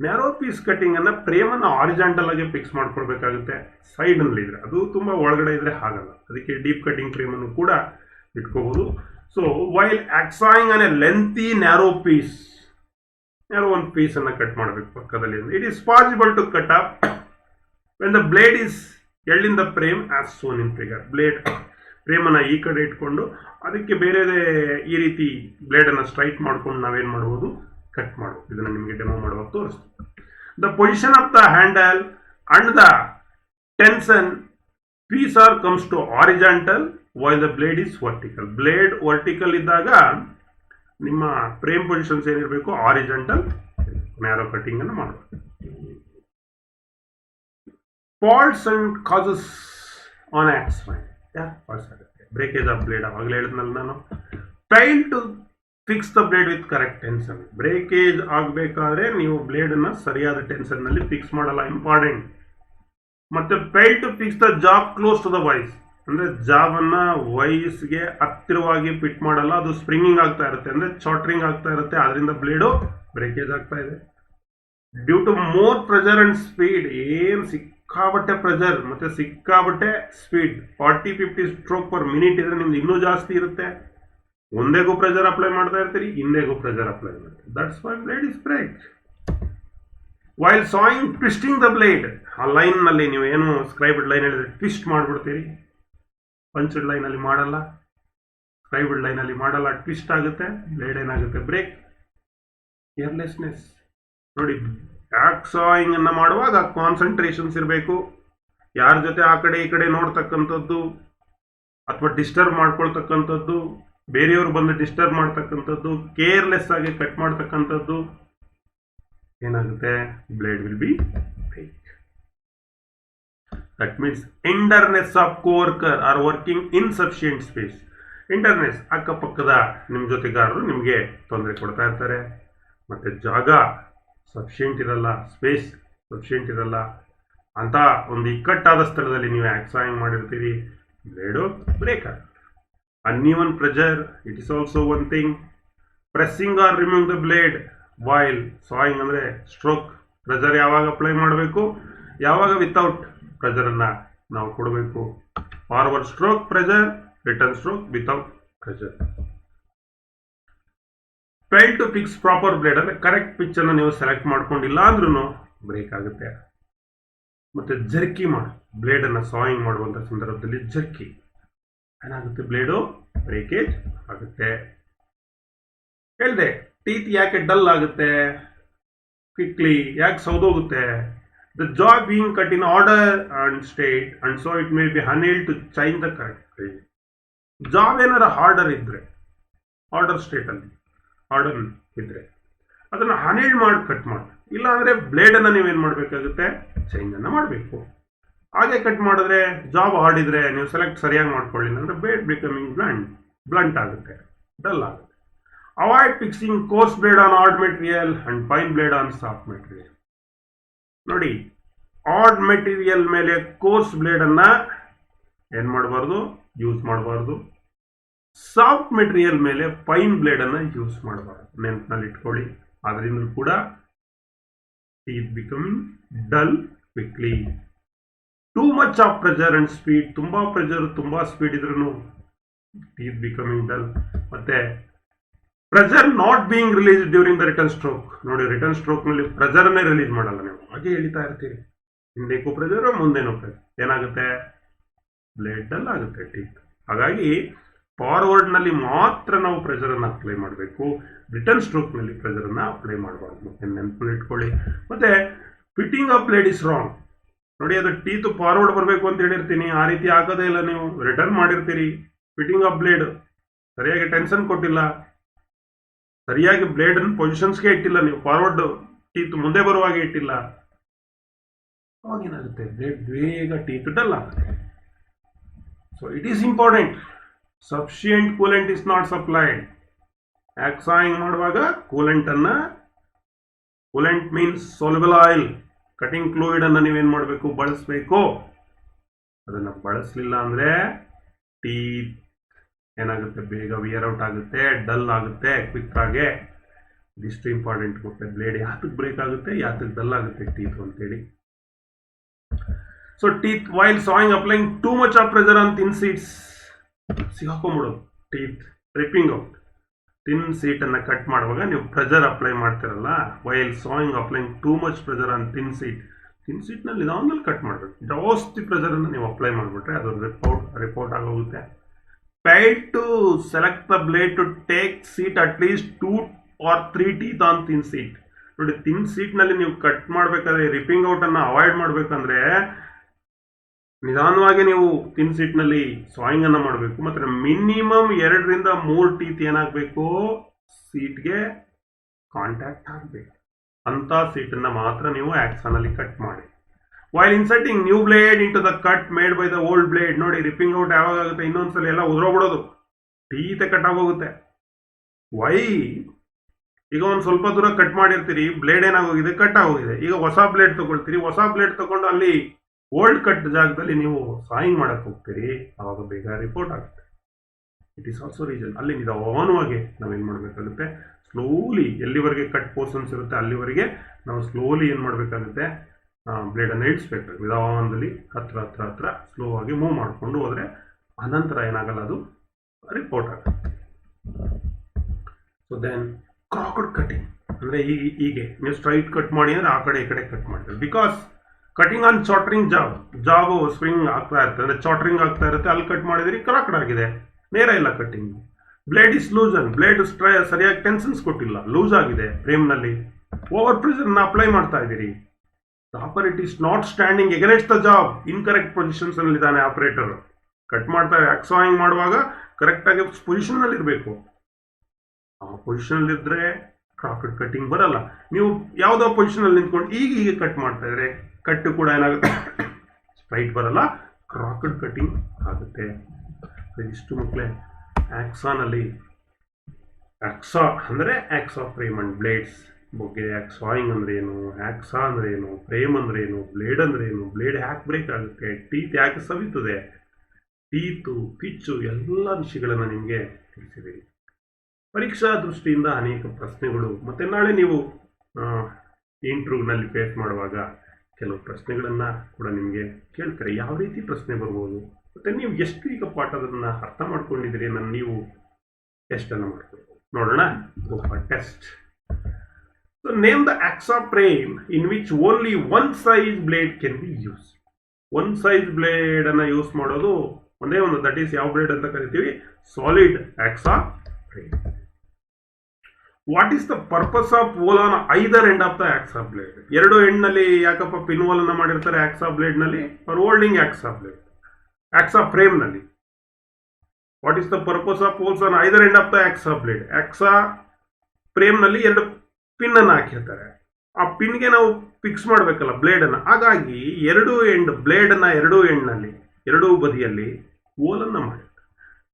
Narrow piece cutting ಅನ್ನ ಫ್ರೇಮನ್ನು ಹಾರಿಜಾಂಟಲ್ ಆಗಿ ಫಿಕ್ಸ್ ಮಾಡ್ಕೊಳ್ಬೇಕಾಗುತ್ತೆ. ಸೈಡ್ ನಲ್ಲಿ ಇದ್ರೆ, ಅದು ತುಂಬಾ ಒಳಗಡೆ ಇದ್ರೆ ಹಾಗಲ್ಲ. ಅದಕ್ಕೆ ಡೀಪ್ ಕಟಿಂಗ್ ಫ್ರೇಮನ್ನು ಕೂಡ ಇಟ್ಕೋಬಹುದು. So while hacksawing on a lengthy narrow ಒಂದು ಪೀಸ್ ಅನ್ನ ಕಟ್ ಮಾಡಬೇಕು ಪಕ್ಕದಲ್ಲಿ. It is possible to cut up when the blade is held in the frame as shown in figure. Blade frame ಅನ್ನ ಈ ಕಡೆ ಇಟ್ಕೊಂಡು ಅದಕ್ಕೆ ಬೇರೆದೇ ಈ ರೀತಿ ಬ್ಲೇಡ್ ಅನ್ನ ಸ್ಟ್ರೈಟ್ ಮಾಡ್ಕೊಂಡು ನಾವೇನ್ ಮಾಡಬಹುದು, ಕಟ್ ಮಾಡಬಹುದು. ಇದನ್ನ ನಿಮಗೆ ಡೆಮೋ ಮಾಡುವಾಗ ತೋರಿಸ್ತೀವಿ. The position of the handle and the tension piece are comes to horizontal while the blade is vertical. Blade vertical ಇದ್ದಾಗ ನಿಮ್ಮ ಫ್ರೇಮ್ ಪೊಸಿಷನ್ಸ್ ಏನಿರಬೇಕು, ಹಾರಿಜಾಂಟಲ್ ನ್ಯಾರೋ ಕಟಿಂಗ್ ಅನ್ನು ಮಾಡಬೇಕು. Faults and causes on hacksawing. ಯಾಕೆ faults ಆಗುತ್ತೆ? Breakage of blade. ಅವಾಗಲೇ ಹೇಳಿದ್ನಲ್ಲ ನಾನು, fail to fix the blade with correct tension. Breakage ಆಗಬೇಕಾದ್ರೆ ನೀವು ಬ್ಲೇಡ್ ಅನ್ನ ಸರಿಯಾದ ಟೆನ್ಷನ್ ನಲ್ಲಿ ಫಿಕ್ಸ್ ಮಾಡಲ್ಲ, ಇಂಪಾರ್ಟೆಂಟ್. ಮತ್ತೆ fail to fix the job close to the vice. ಅಂದ್ರೆ ಜಾಬನ್ನ ವೈಸ್ಗೆ ಹತ್ತಿರವಾಗಿ ಫಿಟ್ ಮಾಡಲ್ಲ, ಅದು ಸ್ಪ್ರಿಂಗಿಂಗ್ ಆಗ್ತಾ ಇರುತ್ತೆ, ಅಂದ್ರೆ ಚಾಟ್ರಿಂಗ್ ಆಗ್ತಾ ಇರುತ್ತೆ. ಅದರಿಂದ ಬ್ಲೇಡು ಬ್ರೇಕೇಜ್ ಆಗ್ತಾ ಇದೆ. Due to more pressure and speed. ಸಿಕ್ಕಾಬಟ್ಟೆ ಪ್ರೆಷರ್ ಮತ್ತೆ ಸಿಕ್ಕಾಬಟ್ಟೆ ಸ್ಪೀಡ್, 40-50 ಸ್ಟ್ರೋಕ್ ಪರ್ ಮಿನಿಟ್ ಇದ್ರೆ ನಿಮ್ದು ಇನ್ನೂ ಜಾಸ್ತಿ ಇರುತ್ತೆ. ಒಂದೇಗೂ ಪ್ರೆಷರ್ ಅಪ್ಲೈ ಮಾಡ್ತಾ ಇರ್ತೀರಿ, ಹಿಂದೆಗೂ ಪ್ರೆಷರ್ ಅಪ್ಲೈ ಮಾಡ್ತೀರಿ. That's why blade is break. While sawing twisting the blade. ಆ ಲೈನ್ ನಲ್ಲಿ ನೀವು ಏನು ಸ್ಕ್ರೈಬ್ಡ್ ಲೈನ್ ಹೇಳಿದ್ರೆ ಟ್ವಿಸ್ಟ್ ಮಾಡ್ಬಿಡ್ತೀರಿ, ಪಂಚ್ಡ್ ಲೈನ್ ಅಲ್ಲಿ ಮಾಡಲ್ಲ. ಸ್ಕ್ರೈಬ್ಡ್ ಲೈನಲ್ಲಿ ಮಾಡಲ್ಲ, ಟ್ವಿಸ್ಟ್ ಆಗುತ್ತೆ, ಬ್ಲೇಡ್ ಏನಾಗುತ್ತೆ ಬ್ರೇಕ್. ಕೇರ್ಲೆಸ್ನೆಸ್ ನೋಡಿ, ಆಕ್ಸಾಯಿಂಗ್ ಅನ್ನ ಮಾಡುವಾಗ ಕಾನ್ಸಂಟ್ರೇಷನ್ಸ್ ಇರಬೇಕು. ಯಾರ ಜೊತೆ ಆ ಕಡೆ ಈ ಕಡೆ ನೋಡ್ತಕ್ಕಂಥದ್ದು ಅಥವಾ ಡಿಸ್ಟರ್ಬ್ ಮಾಡ್ಕೊಳ್ತಕ್ಕಂಥದ್ದು, ಬೇರೆಯವರು ಬಂದು ಡಿಸ್ಟರ್ಬ್ ಮಾಡ್ತಕ್ಕಂಥದ್ದು, ಕೇರ್ಲೆಸ್ ಆಗಿ ಕಟ್ ಮಾಡ್ತಕ್ಕಂಥದ್ದು ಏನಾಗುತ್ತೆ, blade will be break. That means endurance of coworker are working in sufficient space. Endurance, ಅಕ್ಕಪಕ್ಕದ ನಿಮ್ಮ ಜೊತೆಗಾರರು ನಿಮಗೆ ತೊಂದರೆ ಕೊಡ್ತಾ ಇರ್ತಾರೆ, ಮತ್ತೆ ಜಾಗ ಸಫಿಷಿಯಂಟ್ ಇರಲ್ಲ, ಸ್ಪೇಸ್ ಸಫಿಷಿಯಂಟ್ ಇರಲ್ಲ, ಅಂತ ಒಂದು ಇಕ್ಕಟ್ಟಾದ ಸ್ಥಳದಲ್ಲಿ ನೀವು ಆಕ್ಸಾಯಿಂಗ್ ಮಾಡಿರ್ತೀರಿ, ಬ್ಲೇಡು ಬ್ರೇಕ್ ಆಗುತ್ತೆ. uneven pressure, it is also one thing. Pressing or removing the blade while sawing ಅಂದ್ರೆ ಸ್ಟ್ರೋಕ್. ಪ್ರೆಷರ್ ಯಾವಾಗ ಅಪ್ಲೈ ಮಾಡಬೇಕು, ಯಾವಾಗ ವಿತೌಟ್ ಪ್ರೆಷರ್ ಅನ್ನ ನಾವು ಕೊಡಬೇಕು. Forward stroke pressure, return stroke without pressure. Fail to fix proper blade ಅಂದ್ರೆ correct pitch ಅನ್ನು ನೀವು ಸೆಲೆಕ್ಟ್ ಮಾಡ್ಕೊಂಡಿಲ್ಲ ಅಂದ್ರೂ ಬ್ರೇಕ್ ಆಗುತ್ತೆ. ಮತ್ತೆ ಜರ್ಕಿ ಮಾಡಿ ಬ್ಲೇಡ್ ಅನ್ನ ಸಾಯಿಂಗ್ ಮಾಡುವಂತ ಸಂದರ್ಭದಲ್ಲಿ ಜರ್ಕಿ ಏನಾಗುತ್ತೆ, ಬ್ಲೇಡು ಬ್ರೇಕೇಜ್ ಆಗುತ್ತೆ. ಹೇಳಿದೆ ಟೀತ್ ಯಾಕೆ ಡಲ್ ಆಗುತ್ತೆ ಕ್ವಿಕ್ಲಿ, ಯಾಕೆ ಸೌದೋಗುತ್ತೆ. The job being cut in order and state and so it may be unable to change the correct. Job ಏನಾರ ಆರ್ಡರ್ ಇದ್ರೆ, ಆರ್ಡರ್ ಸ್ಟೇಟ್ ಅಲ್ಲಿ ಆರ್ಡರ್ ಇದ್ರೆ ಅದನ್ನ ಅನ್ಏಬಲ್ ಮಾಡಿ ಕಟ್ ಮಾಡಿ, ಇಲ್ಲ ಅಂದ್ರೆ ಬ್ಲೇಡ್ ಅನ್ನ ನೀವೇನ್ ಮಾಡ್ಬೇಕಾಗುತ್ತೆ, ಚೇಂಜ್ ಅನ್ನ ಮಾಡಬೇಕು. ಹಾಗೆ ಕಟ್ ಮಾಡಿದ್ರೆ, ಜಾಬ್ ಆಡಿದ್ರೆ, ನೀವು ಸೆಲೆಕ್ಟ್ ಸರಿಯಾಗಿ ಮಾಡ್ಕೊಳ್ಳಿಲ್ಲ ಅಂದ್ರೆ ಬ್ಲೇಡ್ ಬಿಕಮಿಂಗ್ ಬ್ಲಂಟ್ ಆಗುತ್ತೆ, ಡಲ್ ಆಗುತ್ತೆ. Avoid fixing coarse blade on hard material and fine blade on soft material. ನೋಡಿ, ಆಡ್ ಮೆಟೀರಿಯಲ್ ಮೇಲೆ ಕೋರ್ಸ್ ಬ್ಲೇಡ್ ಅನ್ನ ಏನ್ ಮಾಡಬಾರ್ದು, ಯೂಸ್ ಮಾಡಬಾರ್ದು. ಸಾಫ್ಟ್ ಮೆಟೀರಿಯಲ್ ಮೇಲೆ ಫೈನ್ ಬ್ಲೇಡ್ ಅನ್ನ ಯೂಸ್ ಮಾಡಬಾರ್ದು. ನೆನಪಿನಲ್ಲಿ ಇಟ್ಕೊಳ್ಳಿ. ಅದರಿಂದ ಕೂಡ teeth becoming dull quickly. Too much of pressure and speed, ತುಂಬಾ ಪ್ರೆಷರ್ ತುಂಬಾ ಸ್ಪೀಡ್ ಇದ್ರೂ ಟೀತ್ ಬಿಕಮಿಂಗ್ ಡಲ್. ಮತ್ತೆ pressure not being release during the return stroke. ನೋಡಿ, ರಿಟರ್ನ್ ಸ್ಟ್ರೋಕ್ ನಲ್ಲಿ ಪ್ರೆಷರ್ ಅನ್ನೇ ರಿಲೀಸ್ ಮಾಡಲ್ಲ, ನೀವು ಹಾಗೆ ಎಳಿತಾ ಇರ್ತೀರಿ, ಹಿಂದೆಗೂ ಪ್ರೆಷರ್ ಮುಂದೆನೂ ಪ್ರೆಷರ್, ಏನಾಗುತ್ತೆ, ಬ್ಲೇಡ್ ಡಲ್ ಆಗುತ್ತೆ ಟೀತ್. ಹಾಗಾಗಿ ಫಾರ್ವರ್ಡ್ ನಲ್ಲಿ ಮಾತ್ರ ನಾವು ಪ್ರೆಷರ್ ಅನ್ನ ಅಪ್ಲೈ ಮಾಡಬೇಕು, ರಿಟರ್ನ್ ಸ್ಟ್ರೋಕ್ ನಲ್ಲಿ ಪ್ರೆಷರ್ ಅನ್ನ ಅಪ್ಲೈ ಮಾಡಬಾರ್ದು. ನೆನಪಲ್ಲಿ ಇಟ್ಕೊಳ್ಳಿ. ಮತ್ತೆ fitting of blade is wrong. ನೋಡಿ, ಅದು ಟೀತ್ ಫಾರ್ವರ್ಡ್ ಬರಬೇಕು ಅಂತ ಹೇಳಿರ್ತೀನಿ, ಆ ರೀತಿ ಆಗೋದೇ ಇಲ್ಲ. ನೀವು ರಿಟರ್ನ್ ಮಾಡಿರ್ತೀರಿ, ಫಿಟ್ಟಿಂಗ್ ಆಫ್ ಬ್ಲೇಡ್ ಸರಿಯಾಗಿ ಟೆನ್ಷನ್ ಕೊಟ್ಟಿಲ್ಲ, ಸರಿಯಾಗಿ ಬ್ಲೇಡ್ ಅನ್ನು ಪೊಸಿಷನ್ಸ್ಗೆ ಇಟ್ಟಿಲ್ಲ, ನೀವು ಫಾರ್ವರ್ಡ್ ಟೀತ್ ಮುಂದೆ ಬರುವಾಗೆ ಇಟ್ಟಿಲ್ಲ, ಅವಾಗ ಏನಾಗುತ್ತೆ, ಬ್ಲೇಡ್ ಬೇಗ ಟೀತ್ ಡಲ್ ಆಗುತ್ತೆ. So it is important, sufficient coolant is not supplied. Hacksawing ಮಾಡುವಾಗ coolant means soluble oil, cutting fluid ಅನ್ನ ನೀವೇನ್ ಮಾಡಬೇಕು, ಬಳಸಬೇಕು. ಅದನ್ನ ಬಳಸಲಿಲ್ಲ ಅಂದ್ರೆ ಟೀತ್ ಏನಾಗುತ್ತೆ, ಬೇಗ ವಿಯರ್ ಔಟ್ ಆಗುತ್ತೆ, ಡಲ್ ಆಗುತ್ತೆ ಕ್ವಿಕ್ ಆಗಿ. ಇದಿಷ್ಟು ಇಂಪಾರ್ಟೆಂಟ್. ಮತ್ತೆ ಬ್ಲೇಡ್ ಯಾತಕ್ಕೆ ಬ್ರೇಕ್ ಆಗುತ್ತೆ, ಯಾತಕ್ಕೆ ಡಲ್ ಆಗುತ್ತೆ ಟೀತ್ ಅಂತೇಳಿ. So teeth while sawing applying too much of pressure on thin sheets, ಸಿಗಾಕೊಂಡ್ಬಿಡೋದು, teeth ripping out. Thin sheet ಅನ್ನ ಕಟ್ ಮಾಡುವಾಗ ನೀವು ಪ್ರೆಷರ್ ಅಪ್ಲೈ ಮಾಡ್ತಿರಲ್ಲ, while sawing applying too much pressure on thin sheet ನಲ್ಲಿ ನಿಧಾನದಲ್ಲಿ cut ಮಾಡಬೇಕು. ಜಾಸ್ತಿ ಪ್ರೆಷರ್ ಅನ್ನು ನೀವು ಅಪ್ಲೈ ಮಾಡಿಬಿಟ್ರೆ ಅದು ರಿಪೋರ್ಟ್ ಆಗೋಗುತ್ತೆ. Fail to select the blade to take seat at least 2 or 3 teeth on thin seat. ನೋಡಿ, ಥಿನ್ ಸೀಟ್ ನಲ್ಲಿ ನೀವು ಕಟ್ ಮಾಡಬೇಕಾದ್ರೆ ರಿಪಿಂಗ್ ಔಟ್ ಅನ್ನ ಅವಾಯ್ಡ್ ಮಾಡಬೇಕಂದ್ರೆ ನಿಧಾನವಾಗಿ ನೀವು ಥಿನ್ ಸೀಟ್ ನಲ್ಲಿ ಸಾಯಿಂಗ್ ಅನ್ನ ಮಾಡಬೇಕು. ಮತ್ತೆ ಮಿನಿಮಮ್ 2 ರಿಂದ 3 ಟೀತ್ ಏನಾಗಬೇಕು, ಸೀಟ್ಗೆ ಕಾಂಟ್ಯಾಕ್ಟ್ ಆಗಬೇಕು. ಅಂತ ಸೀಟ್ ಅನ್ನ ಮಾತ್ರ ನೀವು ಆಕ್ಸಾನ್ ಅಲ್ಲಿ ಕಟ್ ಮಾಡಿ. While inserting new blade into the cut made by the old blade. ನೋಡಿ, ರಿಪಿಂಗ್ ಔಟ್ ಯಾವಾಗ ಆಗುತ್ತೆ, ಇನ್ನೊಂದ್ಸಲ ಎಲ್ಲ ಉದುರೋಗ್ಬಿಡೋದು, ಟೀತೆ ಕಟ್ ಆಗೋಗುತ್ತೆ. ವೈ, ಈಗ ಒಂದು ಸ್ವಲ್ಪ ದೂರ ಕಟ್ ಮಾಡಿರ್ತೀರಿ, ಬ್ಲೇಡ್ ಏನಾಗೋಗಿದೆ, ಕಟ್ ಆಗೋಗಿದೆ. ಈಗ ಹೊಸ ಬ್ಲೇಡ್ ತಗೊಳ್ತೀರಿ, ಹೊಸ ಬ್ಲೇಡ್ ತಗೊಂಡು ಅಲ್ಲಿ ಓಲ್ಡ್ ಕಟ್ ಜಾಗದಲ್ಲಿ ನೀವು ಸಾಯಿಂಗ್ ಮಾಡಕ್ ಹೋಗ್ತೀರಿ, ಅವಾಗ ಬೇಗ ರಿಪೋರ್ಟ್ ಆಗುತ್ತೆ. It is also reason. ಅಲ್ಲಿ ನಿಧಾನವಾಗಿ ನಾವೇನ್ ಮಾಡಬೇಕಾಗುತ್ತೆ, ಸ್ಲೋಲಿ ಎಲ್ಲಿವರೆಗೆ ಕಟ್ ಪೋರ್ಷನ್ಸ್ ಇರುತ್ತೆ ಅಲ್ಲಿವರೆಗೆ ನಾವು ಸ್ಲೋಲಿ ಏನ್ ಮಾಡಬೇಕಾಗುತ್ತೆ, ಬ್ಲೇಡ್ ಅನ್ನು ಇಳಿಸ್ಬೇಕು. ನಿಧಾನದಲ್ಲಿ ಹತ್ರ ಸ್ಲೋ ಆಗಿ ಮೂವ್ ಮಾಡಿಕೊಂಡು ಹೋದ್ರೆ ಅನಂತರ ಏನಾಗಲ್ಲ, ಅದು ರಿಪೋರ್ಟ್ ಆಗುತ್ತೆ. ಸೊ ದೆನ್ ಕ್ರಾಕ್ಡ್ ಕಟಿಂಗ್ ಅಂದ್ರೆ ಹೀಗೆ ನೀವು ಸ್ಟ್ರೈಟ್ ಕಟ್ ಮಾಡಿ ಅಂದ್ರೆ ಆ ಕಡೆ ಈ ಕಡೆ ಕಟ್ ಮಾಡ್ತೀವಿ. Because cutting on chattering job swing ಆಗ್ತಾ ಇರುತ್ತೆ, ಅಂದ್ರೆ ಚಾಟ್ರಿಂಗ್ ಆಗ್ತಾ ಇರುತ್ತೆ, ಅಲ್ಲಿ ಕಟ್ ಮಾಡಿದ್ರಿ ಕ್ರಾಕ್ಡ್ ಆಗಿದೆ, ನೇರ ಇಲ್ಲ cutting. Blade is loosen, blade ಸರಿಯಾಗಿ ಟೆನ್ಷನ್ಸ್ ಕೊಟ್ಟಿಲ್ಲ, ಲೂಸ್ ಆಗಿದೆ ಫ್ರೇಮ್ನಲ್ಲಿ. ಓವರ್ ಪ್ರೆಷರ್ನ ಅಪ್ಲೈ ಮಾಡ್ತಾ ಇದ್ದೀರಿ. The operator is not standing against the job, incorrect positions ಅಲ್ಲಿ ಇದ್ದಾನೆ ಆಪರೇಟರ್. ಕಟ್ ಮಾಡ್ತಾರೆ, ಅಕ್ಸಾಯಿಂಗ್ ಮಾಡುವಾಗ ಕರೆಕ್ಟ್ ಆಗಿ ಪೊಸಿಷನ್ ನಲ್ಲಿ ಇರಬೇಕು. ಆ ಪೊಸಿಷನ್ ಅಲ್ಲಿ ಇದ್ರೆ ಕ್ರಾಕೆಡ್ ಕಟ್ಟಿಂಗ್ ಬರಲ್ಲ. ನೀವು ಯಾವುದೋ ಪೊಸಿಷನ್ ಅಲ್ಲಿ ನಿಂತ್ಕೊಂಡು ಈಗ ಕಟ್ ಮಾಡ್ತಾ ಇದ್ರೆ ಕಟ್ ಕೂಡ ಏನಾಗುತ್ತೆ, ಸ್ಟ್ರೈಟ್ ಬರಲ್ಲ, ಕ್ರಾಕೆಡ್ ಕಟ್ಟಿಂಗ್ ಆಗುತ್ತೆ. ಇಷ್ಟು ಮಕ್ಕಳೇ ಆಕ್ಸಾನಲ್ಲಿ, ಆಕ್ಸಾ ಅಂದರೆ ಆಕ್ಸಾ ಫ್ರೇಮ್ ಅಂಡ್ ಬ್ಲೇಡ್ಸ್ ಬಗ್ಗೆ. ಆಕ್ಸಾಯಿಂಗ್ ಅಂದ್ರೆ ಏನು, ಆಕ್ಸಾ ಅಂದ್ರೆ ಏನು, ಫ್ರೇಮ್ ಅಂದ್ರೆ ಏನು, ಬ್ಲೇಡ್ ಅಂದ್ರೆ ಏನು, ಬ್ಲೇಡ್ ಯಾಕೆ ಬ್ರೇಕ್ ಆಗುತ್ತೆ, ಟೀತ್ ಯಾಕೆ ಸವಿತದೆ, ಟೀತು ಪಿಚ್ಚು ಎಲ್ಲ ವಿಷಯಗಳನ್ನು ನಿಮಗೆ ತಿಳಿಸಿದೆ. ಪರೀಕ್ಷಾ ದೃಷ್ಟಿಯಿಂದ ಅನೇಕ ಪ್ರಶ್ನೆಗಳು, ಮತ್ತೆ ನಾಳೆ ನೀವು ಇಂಟರ್ವ್ಯೂನಲ್ಲಿ ಫೇಸ್ ಮಾಡುವಾಗ ಕೆಲವು ಪ್ರಶ್ನೆಗಳನ್ನು ಕೂಡ ನಿಮಗೆ ಕೇಳ್ತಾರೆ. ಯಾವ ರೀತಿ ಪ್ರಶ್ನೆ ಬರ್ಬೋದು, ಮತ್ತೆ ನೀವು ಎಷ್ಟು ಈಗ ಪಾಠದನ್ನ ಅರ್ಥ ಮಾಡ್ಕೊಂಡಿದ್ದೀರಿ ನಾನು ನೀವು ಟೆಸ್ಟನ್ನು ಮಾಡ್ಕೊಳ್ಬೋದು. ನೋಡೋಣ, test. So name the hacksaw frame in which only one size blade can be use. One size blade ಅನ್ನ ಯೂಸ್ ಮಾಡೋದು ಒಂದೇ ಒಂದು, ದಟ್ ಈಸ್ ಯಾವ ಬ್ಲೇಡ್ ಅಂತ ಕರಿತೀವಿ, solid hacksaw frame. What is the purpose of hole on either end of the hacksaw blade. ಎರಡು ಎಂಡ್ನಲ್ಲಿ ಯಾಕಪ್ಪ ಪಿನ್ ಹೋಲ್ ಅನ್ನ ಮಾಡಿರ್ತಾರೆ ಆಕ್ಸಾ ಬ್ಲೇಡ್ ನಲ್ಲಿ, for holding hacksaw blade, hacksaw frame ನಲ್ಲಿ. What is the purpose of holes on either end of the hacksaw blade. Hacksaw frame ನಲ್ಲಿ ಎರಡು pin ಅನ್ನು ಹಾಕಿರ್ತಾರೆ, ಆ ಪಿನ್ಗೆ ನಾವು ಫಿಕ್ಸ್ ಮಾಡಬೇಕಲ್ಲ ಬ್ಲೇಡ್ ಅನ್ನ. ಹಾಗಾಗಿ ಎರಡು ಎಂಡ್ ಬ್ಲೇಡ್ ಅನ್ನ ಎರಡು ಎಂಡ್ ನಲ್ಲಿ, ಎರಡೂ ಬದಿಯಲ್ಲಿ ಹೋಲ್ ಅನ್ನ ಮಾಡಿರ್ತಾರೆ.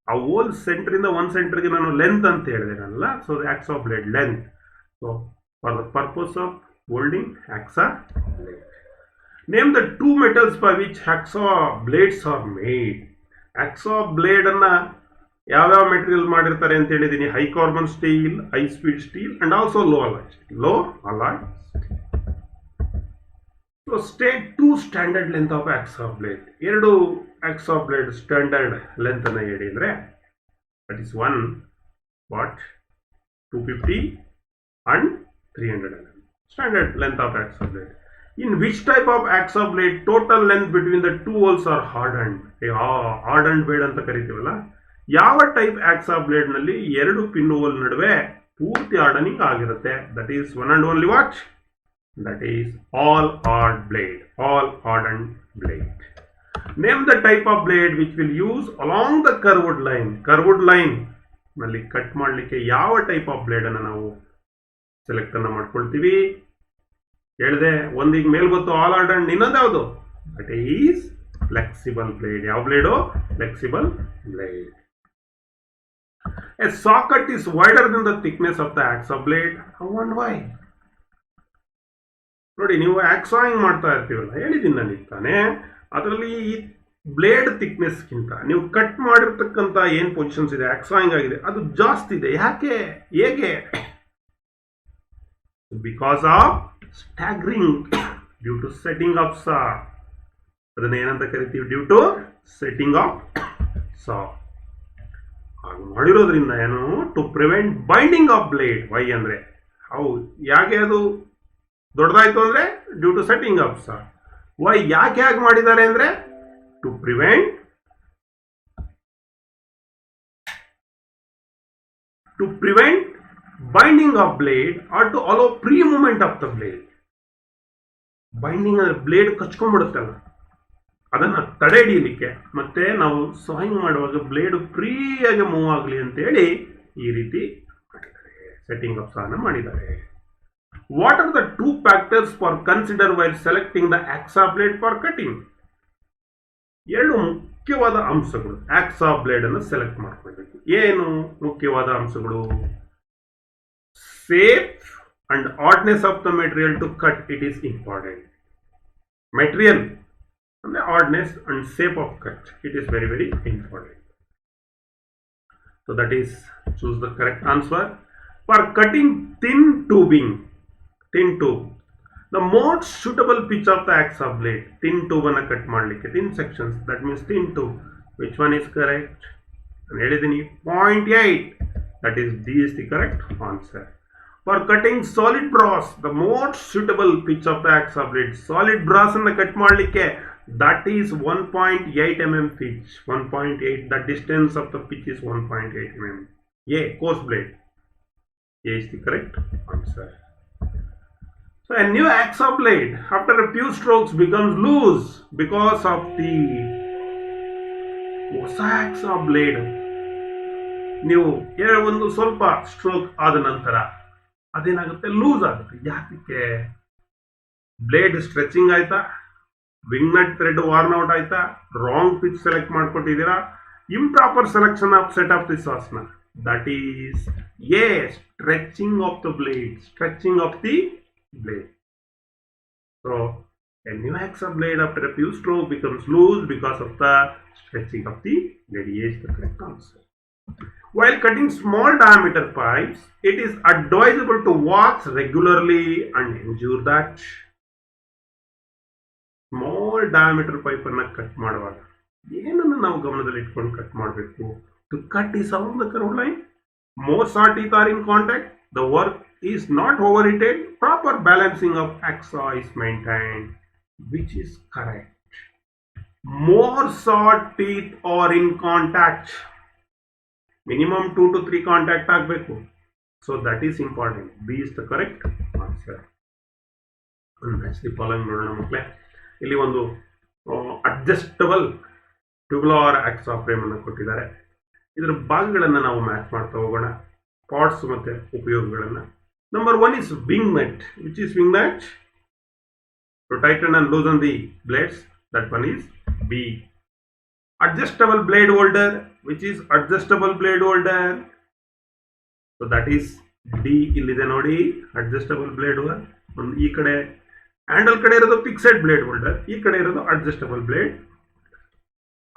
ಆ ಹೋಲ್ ಸೆಂಟರ್ ಇಂದ ಒಂದು ಸೆಂಟರ್ಗೆ ನಾನು ಲೆಂತ್ ಅಂತ ಹೇಳಿದೆನಲ್ಲ, so Akzo blade length. So for the purpose of holding hacksaw blade. Name the two metals by which Akzo blades are made. Akzo blade ಅನ್ನ ಯಾವ್ಯಾವ ಮೆಟೀರಿಯಲ್ ಮಾಡಿರ್ತಾರೆ ಅಂತ ಹೇಳಿದೀನಿ, high carbon steel, high speed steel and also low alloy steel. Low alloy steel. So state two standard length of hacksaw blade. ಎರಡು Akzo blade standard length ಅನ್ನ ಹೇಳಿ ಅಂದ್ರೆ, that is one what 250 and 300 mm. Standard length of hacksaw blade. In which type of AXA blade total length between the two holes are hardened. hardened blade ಅಂತ ಕರಿತೀವಲ್ಲ, ಯಾವ type Akzo blade ನಲ್ಲಿ ಎರಡು pin hole ನಡುವೆ ಪೂರ್ತಿ hardening ಆಗಿರುತ್ತೆ, that is one and only what, that is all hard blade, all ಹಾರ್ಡನ್ blade. Name the type of blade which will use along the curved line. Curved line ನಲ್ಲಿ cut ಮಾಡಲಿಕ್ಕೆ ಯಾವ type of blade ಅನ್ನು ನಾವು select ಅನ್ನ ಮಾಡ್ಕೊಳ್ತೀವಿ. ಹೇಳಿದೆ, ಒಂದೀಗ ಮೇಲ್ ಗೊತ್ತು all harden, ಇನ್ನೊಂದು ಯಾವುದು, ದಟ್ ಈಸ್ ಫ್ಲೆಕ್ಸಿಬಲ್ ಬ್ಲೇಡ್. ಯಾವ blade, flexible blade. A socket is wider than the thickness of the hacksaw blade. How and why? ನೋಡಿ, ನೀವು ಆಕ್ಸಾಯಿಂಗ್ ಮಾಡ್ತಾ ಇರ್ತೀವಲ್ಲ, ಹೇಳಿದ್ದೀನಿ ನನಗೆ ತಾನೆ, ಅದರಲ್ಲಿ ಈ ಬ್ಲೇಡ್ ಥಿಕ್ನೆಸ್ಗಿಂತ ನೀವು ಕಟ್ ಮಾಡಿರ್ತಕ್ಕಂಥ ಏನು ಪೊಸಿಷನ್ಸ್ ಇದೆ, ಆಕ್ಸಾಯಿಂಗ್ ಆಗಿದೆ, ಅದು ಜಾಸ್ತಿ ಇದೆ. ಯಾಕೆ, ಹೇಗೆ? Because of staggering, due to setting of saw. ಅದನ್ನ ಏನಂತ ಕರಿತೀವಿ, due to setting of saw. ಹಾಗೆ ಮಾಡಿರೋದ್ರಿಂದ ಏನು, to prevent binding of blade. Why ಅಂದ್ರೆ ಯಾಕೆ ಅದು ದೊಡ್ಡದಾಯ್ತು ಅಂದ್ರೆ, due to setting of saw. Why ಯಾಕೆ ಹಾಗೆ ಮಾಡಿದ್ದಾರೆ ಅಂದ್ರೆ, to prevent binding of blade or to allow free movement of the blade. Binding ಅಂದ್ರೆ ಬ್ಲೇಡ್ ಕಚ್ಕೊಂಡ್ಬಿಡುತ್ತಲ್ಲ, ಅದನ್ನ ತಡೆ ಹಿಡಿಯಲಿಕ್ಕೆ, ಮತ್ತೆ ನಾವು ಸಾಯಿಂಗ್ ಮಾಡುವಾಗ ಬ್ಲೇಡ್ ಫ್ರೀಯಾಗಿ ಮೂವ್ ಆಗಲಿ ಅಂತೇಳಿ ಈ ರೀತಿ ಮಾಡಿದ್ದಾರೆ, ಸೆಟ್ಟಿಂಗ್ ಆಫ್ ಸಾನ ಮಾಡಿದ್ದಾರೆ. What are the two factors for consider while selecting the hacksaw blade for cutting. ಎರಡು ಮುಖ್ಯವಾದ ಅಂಶಗಳು ಆಕ್ಸಾ ಬ್ಲೇಡ್ ಅನ್ನು ಸೆಲೆಕ್ಟ್ ಮಾಡ್ಕೊಳ್ಬೇಕು. ಏನು ಮುಖ್ಯವಾದ ಅಂಶಗಳು? shape and oddness of the material to cut, it is important. Material and the oddness and shape of cut, it is very very important. So that is, choose the correct answer. For cutting thin tubing, thin tube, the most suitable pitch of the AXA blade, thin tube anna cut ಮಾಡಲಿಕ್ಕೆ, thin sections, that means thin tube. Which one is correct? ನಾನು ಹೇಳಿದ್ದೀನಿ 0.8, that is D is the correct answer. For cutting solid brass, the most suitable pitch of the AXA blade, solid brass ಅನ್ನು ಕಟ್ ಮಾಡಲಿಕ್ಕೆ, that is 1.8 mm pitch. 1.8, the distance of the pitch is 1.8 mm. A, coarse blade. A is the correct answer. So a new hacksaw blade after a few strokes becomes loose because of the ಹೊಸ hacksaw blade. ನೀವು ಒಂದು ಸ್ವಲ್ಪ stroke ಆದ ನಂತರ ಅದೇನಾಗುತ್ತೆ, loose ಆಗುತ್ತೆ. ಯಾಕೆ? Blade stretching ಆಯ್ತಾ, wing nut thread worn out ಆಯ್ತಾ, ರಾಂಗ್ ಪಿಚ್ ಸೆಲೆಕ್ಟ್ ಮಾಡ್ಕೊಟ್ಟಿದ್ದೀರಾ, improper selection of set of the ಸಾಸ್ನ. That is a, stretching of the blade. Stretching of the blade. So a new hacksaw blade after a few strokes becomes loose because of the stretching of the blade. A is the correct answer. While cutting small diameter pipes, it is advisable to wash regularly and ensure that small diameter pipe ಅನ್ನು cut ಮಾಡುವಾಗ ಏನನ್ನು ನಾವು ಗಮನದಲ್ಲಿ ಇಟ್ಕೊಂಡು cut ಮಾಡಬೇಕು? To cut is along the curved line. More saw teeth are in contact. The work is not overheated. Proper balancing of hacksaw is maintained. Which is correct? More saw teeth are in contact. Minimum 2 to 3 contact ಆಗಬೇಕು. So that is important. B is the correct answer. Match the following ನೋಡೋಣ ಮಕ್ಕಳೇ. ಇಲ್ಲಿ ಒಂದು adjustable tubular hacksaw frame ಅನ್ನು ಕೊಟ್ಟಿದ್ದಾರೆ. ಇದರ ಭಾಗಗಳನ್ನು ನಾವು ಮ್ಯಾಚ್ ಮಾಡ್ತಾ ಹೋಗೋಣ, ಪಾರ್ಟ್ಸ್ ಮತ್ತೆ ಉಪಯೋಗಗಳನ್ನು. Number 1 is wing nut. Which is wing nut? To tighten and loosen the blades. That one is B. Adjustable blade holder. Which is adjustable blade holder? So that is D. ಇಲ್ಲಿದೆ ನೋಡಿ, adjustable blade holder. ಈ ಕಡೆ handle ಕಡೆ ಇರೋದು fixed blade holder, ಈ ಕಡೆ ಇರೋದು adjustable blade.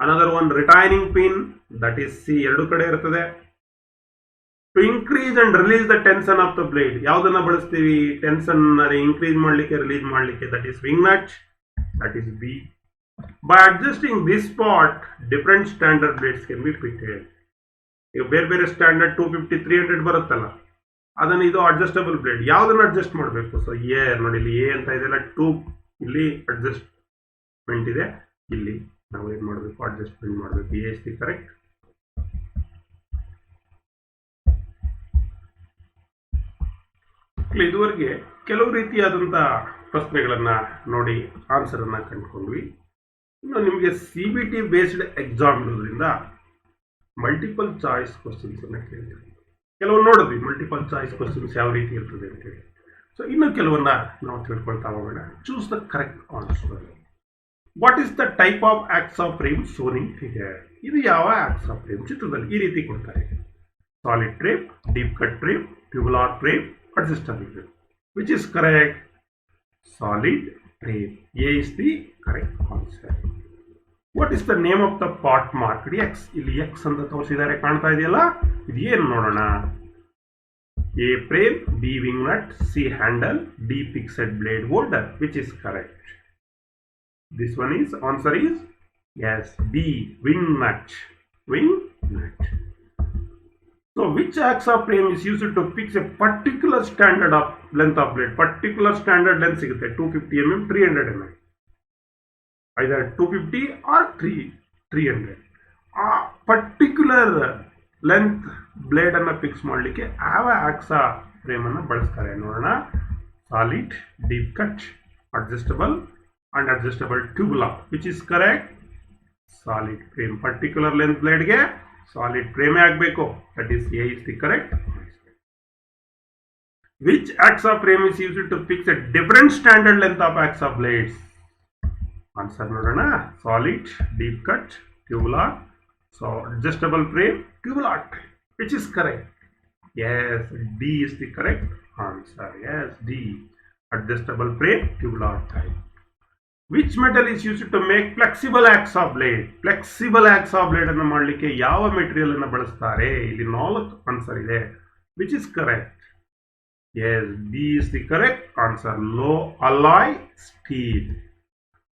Another one retaining pin. That is C. ಎರಡು ಕಡೆ ಇರ್ತದೆ. To increase and release the tension of the blade. ಯಾವುದನ್ನ ಬಳಸ್ತೀವಿ? ಟೆನ್ಷನ್ ಇನ್ಕ್ರೀಸ್ ಮಾಡಲಿಕ್ಕೆ, ರಿಲೀಸ್ ಮಾಡಲಿಕ್ಕೆ. That is wing nut. That is B. By adjusting this part, different standard blades can be fitted. ಈಗ ಬೇರೆ ಬೇರೆ ಸ್ಟ್ಯಾಂಡರ್ಡ್ 250, 300 ಬರುತ್ತಲ್ಲ, ಅದನ್ನು ಇದು ಅಡ್ಜಸ್ಟಬಲ್ ಬ್ಲೇಡ್. ಯಾವುದನ್ನು ಅಡ್ಜಸ್ಟ್ ಮಾಡಬೇಕು? ಸೊ ಎ ನೋಡಿ, ಇಲ್ಲಿ ಎ ಅಂತ ಇದೆಲ್ಲ, 2 ಇಲ್ಲಿ ಅಡ್ಜಸ್ಟ್ಮೆಂಟ್ ಇದೆ, ಇಲ್ಲಿ ನಾವು ಏನು ಮಾಡಬೇಕು? ಅಡ್ಜಸ್ಟ್ಮೆಂಟ್ ಮಾಡಬೇಕು. A is the correct. ಇದುವರೆಗೆ ಕೆಲವು ರೀತಿಯಾದಂಥ ಪ್ರಶ್ನೆಗಳನ್ನು ನೋಡಿ ಆನ್ಸರನ್ನು ಕಂಡುಕೊಂಡ್ವಿ. ಇನ್ನು ನಿಮಗೆ CBT ಬೇಸ್ಡ್ ಎಕ್ಸಾಮ್ ಇರೋದ್ರಿಂದ ಮಲ್ಟಿಪಲ್ ಚಾಯ್ಸ್ ಕ್ವಶನ್ಸನ್ನು ಕೇಳಿದ್ವಿ. ಕೆಲವು ನೋಡಿದ್ವಿ ಮಲ್ಟಿಪಲ್ ಚಾಯ್ಸ್ ಕ್ವಶನ್ಸ್ ಯಾವ ರೀತಿ ಇರ್ತದೆ ಅಂತೇಳಿ. ಸೊ ಇನ್ನು ಕೆಲವನ್ನ ನಾವು ತಿಳ್ಕೊಳ್ತಾ ಹೋಗೋಣ. Choose the correct answer. What is the type of hacksaw frame shown in figure? ಇದು ಯಾವ hacksaw ಫ್ರೇಮ್? ಚಿತ್ರದಲ್ಲಿ ಈ ರೀತಿ ಕೊಡ್ತಾರೆ. Solid frame, deep cut frame, tubular frame, adjustable frame. Which is correct? Solid frame. A is the correct answer. What is the name of the part marked X? ಇಲ್ಲಿ X ಅಂತ ತೋರಿಸಿದ್ದಾರೆ, ಕಾಣ್ತಾ ಇದೆಯಲ್ಲ, ಇದು ಏನು ನೋಡೋಣ? A frame, B wing nut, C handle, D fixed blade holder. Which is correct? This one is, answer is yes, B wing nut. Wing nut. So which hacksaw frame is used to fix a particular standard of length of blade? Particular standard length ಸಿಗುತ್ತೆ 250 mm, 300 mm. Either 250 or 300. ಆ particular length blade ಅನ್ನು fix ಮಾಡಲಿಕ್ಕೆ ಯಾವ hacksaw frame ಅನ್ನು ಬಳಸ್ತಾರೆ ನೋಡೋಣ. Solid, deep cut, adjustable and adjustable tubular. Which is correct? Solid frame. Particular length ಬ್ಲೇಡ್ಗೆ solid ಫ್ರೇಮೇ ಆಗಬೇಕು. That is a is the correct. ವಿಚ್ hacksaw frame is used to fix a different standard length of hacksaw blades? Answer ನೋಡೋಣ. Solid, deep cut, tubular. So adjustable frame, tubular frame. Which is correct? Yes, D is the correct answer. Yes, D, adjustable frame, tubular frame. Which metal is used to make flexible hacksaw blade? Flexible hacksaw blade ಅನ್ನು ಮಾಡಲಿಕ್ಕೆ ಯಾವ material ಅನ್ನು ಬಳಸ್ತಾರೆ? ಇಲ್ಲಿ 4 answer ಇದೆ. Which is correct? Yes, B is the correct answer. Low alloy steel.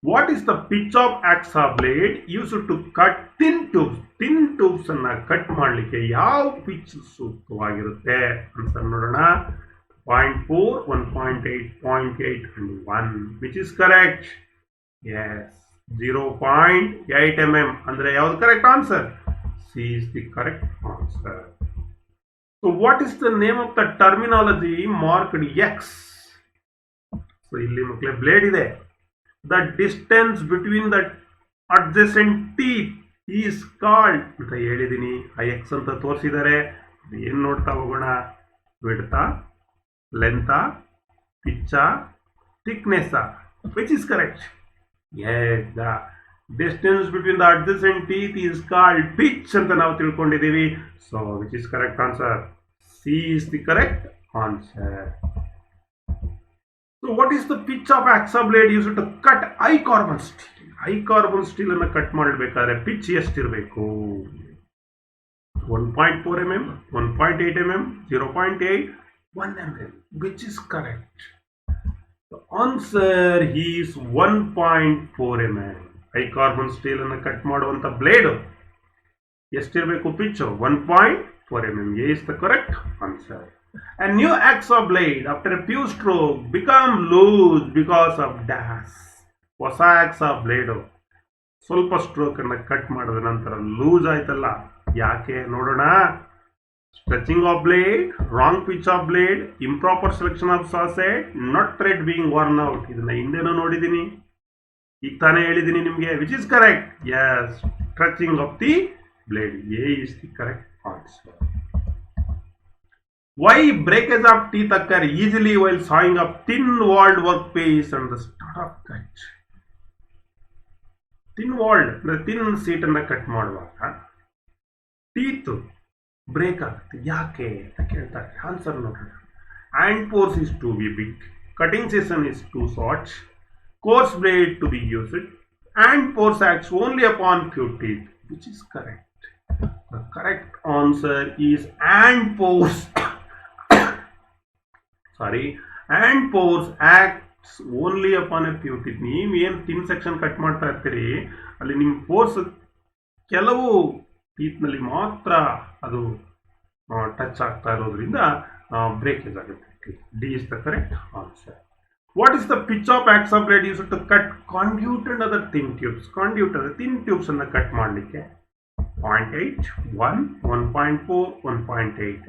What is the pitch of hacksaw blade used to cut thin tubes? Thin tubes ಅನ್ನ cut ಮಾಡಲಿಕ್ಕೆ ಯಾವ ಪಿಚ್ ಸೂಕ್ತವಾಗಿರುತ್ತೆ? ಆನ್ಸರ್ ನೋಡೋಣ. 0.4, 1.8, 0.8 and 1. Which is correct? Yes, 0.8 mm. ಅಂದ್ರೆ ಯಾವುದು correct answer? C is the correct answer. So what is the name of the terminology marked X? So ಇಲ್ಲಿ ಮಕ್ಕಳೇ blade ಇದೆ. The distance between the adjacent teeth is called ಅಂತ ಹೇಳಿದೀನಿ. ಆ X ಅಂತ ತೋರಿಸಿದ್ದಾರೆ. ಏನು ನೋಡ್ತಾ ಹೋಗೋಣ? ವಿಡ್ತಾ, ಲೆಂತಾ, ಪಿಚ್ಚಾ, thickness. Which is correct? Yes, the distance between the adjacent teeth is called pitch ಅಂತ ನಾವು ತಿಳ್ಕೊಂಡಿದ್ದೀವಿ. So which is correct answer? C is the correct answer. So what is the pitch of axa blade used to cut high carbon steel? High carbon steel ಅನ್ನು cut ಮಾಡಬೇಕಾದ್ರೆ pitch ಎಷ್ಟಿರಬೇಕು? 1.4 mm, 1.8 mm, 0.8, 1 mm. Which is correct? The answer is 1.4 mm. High carbon steel ಅನ್ನು cut ಮಾಡುವಂತ blade ಎಷ್ಟಿರಬೇಕು? Pitch 1.4 mm. A is the correct answer. A new axa blade after a few stroke become loose because of dash. ಹೊಸ hacksaw blade ಸ್ವಲ್ಪ stroke ಅನ್ನ cut ಮಾಡಿದ ನಂತರ loose ಆಯ್ತಲ್ಲ, ಯಾಕೆ ನೋಡೋಣ? Stretching of blade, wrong pitch of blade, improper selection of saw set, nut thread being worn out. ಇದನ್ನ ಹಿಂದೆನೂ ನೋಡಿದ್ದೀನಿ, ಈಗ ತಾನೇ ಹೇಳಿದ್ದೀನಿ ನಿಮಗೆ. Which is correct? Yes, stretching of the blade. A is the correct answer. Why breakage of teeth occur easily while sawing a thin-walled workpiece and the start of cut? Thin-walled ಅಂದ್ರೆ thin sheet ಅನ್ನ cut ಮಾಡುವಾಗ teeth break ಆಗುತ್ತೆ. ಯಾಕೆ ಅಂತ ಕೇಳ್ತಾರೆ. Answer ನೋಡೋಣ. Hand pores is to be big, cutting section is too short, coarse blade to be used, hand pores acts only upon few teeth. Which is correct? The correct answer is hand pores. hand pores acts only upon a few teeth. ನೀವೇನು thin section cut ಮಾಡ್ತಾ ಇರ್ತೀರಿ, ಅಲ್ಲಿ ನಿಮ್ಮ force ಕೆಲವು ಟೀತ್ನಲ್ಲಿ ಮಾತ್ರ ಅದು touch ಆಗ್ತಾ ಇರೋದ್ರಿಂದ ಬ್ರೇಕೇಜ್ ಆಗುತ್ತೆ. D is the correct answer. What is the pitch of hacksaw blade use to cut conduit and other thin tubes? Conduit ಅಂದರೆ ಥಿನ್ ಟ್ಯೂಬ್ಸ್ ಅನ್ನು ಕಟ್ ಮಾಡಲಿಕ್ಕೆ 0.8, 1, 1.4, 1.8.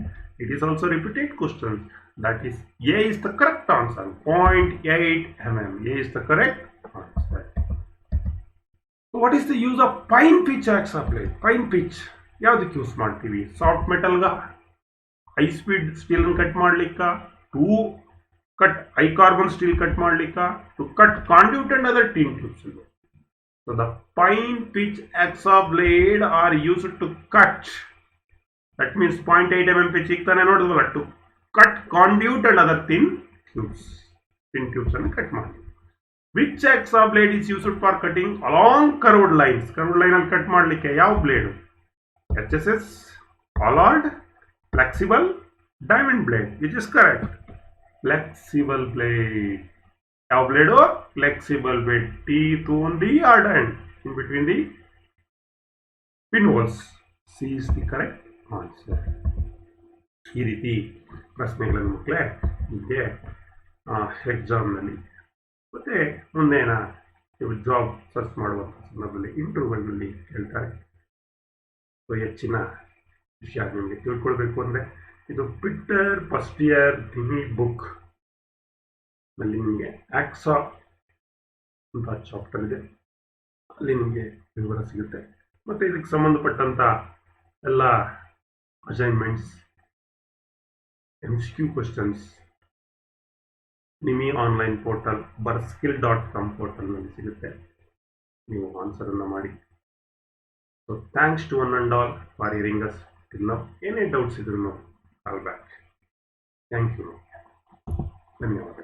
It is also repeated questions. That is, A is the correct answer. 0.8 mm. A is the correct answer. So what is the use of fine pitch axa blade? Fine pitch ಯಾವುದಕ್ಕೆ use ಮಾಡ್ತೀವಿ? Soft ಮೆಟಲ್ಗ, high speed steel cut ಮಾಡ್ಲಿಕ್ಕ, to cut high carbon steel cut ಮಾಡ್ಲಿಕ್ಕ, to cut conduit and other thin tubes. So the fine pitch axa blade are used to cut. That means 0.8 mm pitch ಇಕ್ತಾನೆ ನೋಡಿದ್ವಲ್ಲ, to cut conduit and other thin tubes. Thin tubes ಅನ್ನು cut ಮಾಡಿ. Which axa blade is used for cutting along curved lines? Curved line ಅಲ್ಲಿ cut ಮಾಡಲಿಕ್ಕೆ ಯಾವ blade? HSS, pollard, flexible, diamond blade. Which is correct? Flexible blade. ಯಾವ blade? Flexible blade. Teeth only are done in between the pinholes. C is the correct answer. ಈ ರೀತಿ ಪ್ರಶ್ನೆಗಳನ್ನು ಮಕ್ಕಳೇ ನಿಮಗೆ ಎಕ್ಸಾಮ್ನಲ್ಲಿ ಮತ್ತೆ ಮುಂದೇನ ಜಾಬ್ ಸರ್ಚ್ ಮಾಡುವಂಥ ಸಂದರ್ಭದಲ್ಲಿ ಇಂಟರ್ವ್ಯೂನಲ್ಲಿ ಕೇಳ್ತಾರೆ. ಸೊ ಹೆಚ್ಚಿನ ವಿಷಯ ನಿಮಗೆ ತಿಳ್ಕೊಳ್ಬೇಕು ಅಂದರೆ ಇದು ಪೀಟರ್ ಪಸ್ಟಿಯರ್ ಡಿನಿ ಬುಕ್ ನಲ್ಲಿ ನಿಮಗೆ ಆಕ್ಸಾ ಅಂತ ಚಾಪ್ಟರ್ ಇದೆ, ಅಲ್ಲಿ ನಿಮಗೆ ವಿವರ ಸಿಗುತ್ತೆ. ಮತ್ತು ಇದಕ್ಕೆ ಸಂಬಂಧಪಟ್ಟಂಥ ಎಲ್ಲ ಅಸೈನ್ಮೆಂಟ್ಸ್, MCQ ಕ್ವೆಶ್ಚನ್ಸ್ ನಿಮಿ ಆನ್ಲೈನ್ ಪೋರ್ಟಲ್ ಬರ್ಸ್ಕಿಲ್.com ಪೋರ್ಟಲ್ನಲ್ಲಿ ಸಿಗುತ್ತೆ. ನೀವು ಆನ್ಸರನ್ನು ಮಾಡಿ. So thanks to one and all for hearing us till now. ಏನೇ ಡೌಟ್ಸ್ ಇದ್ರೂ ಕಾಲ್ ಬ್ಯಾಕ್. Thank you. ಧನ್ಯವಾದ.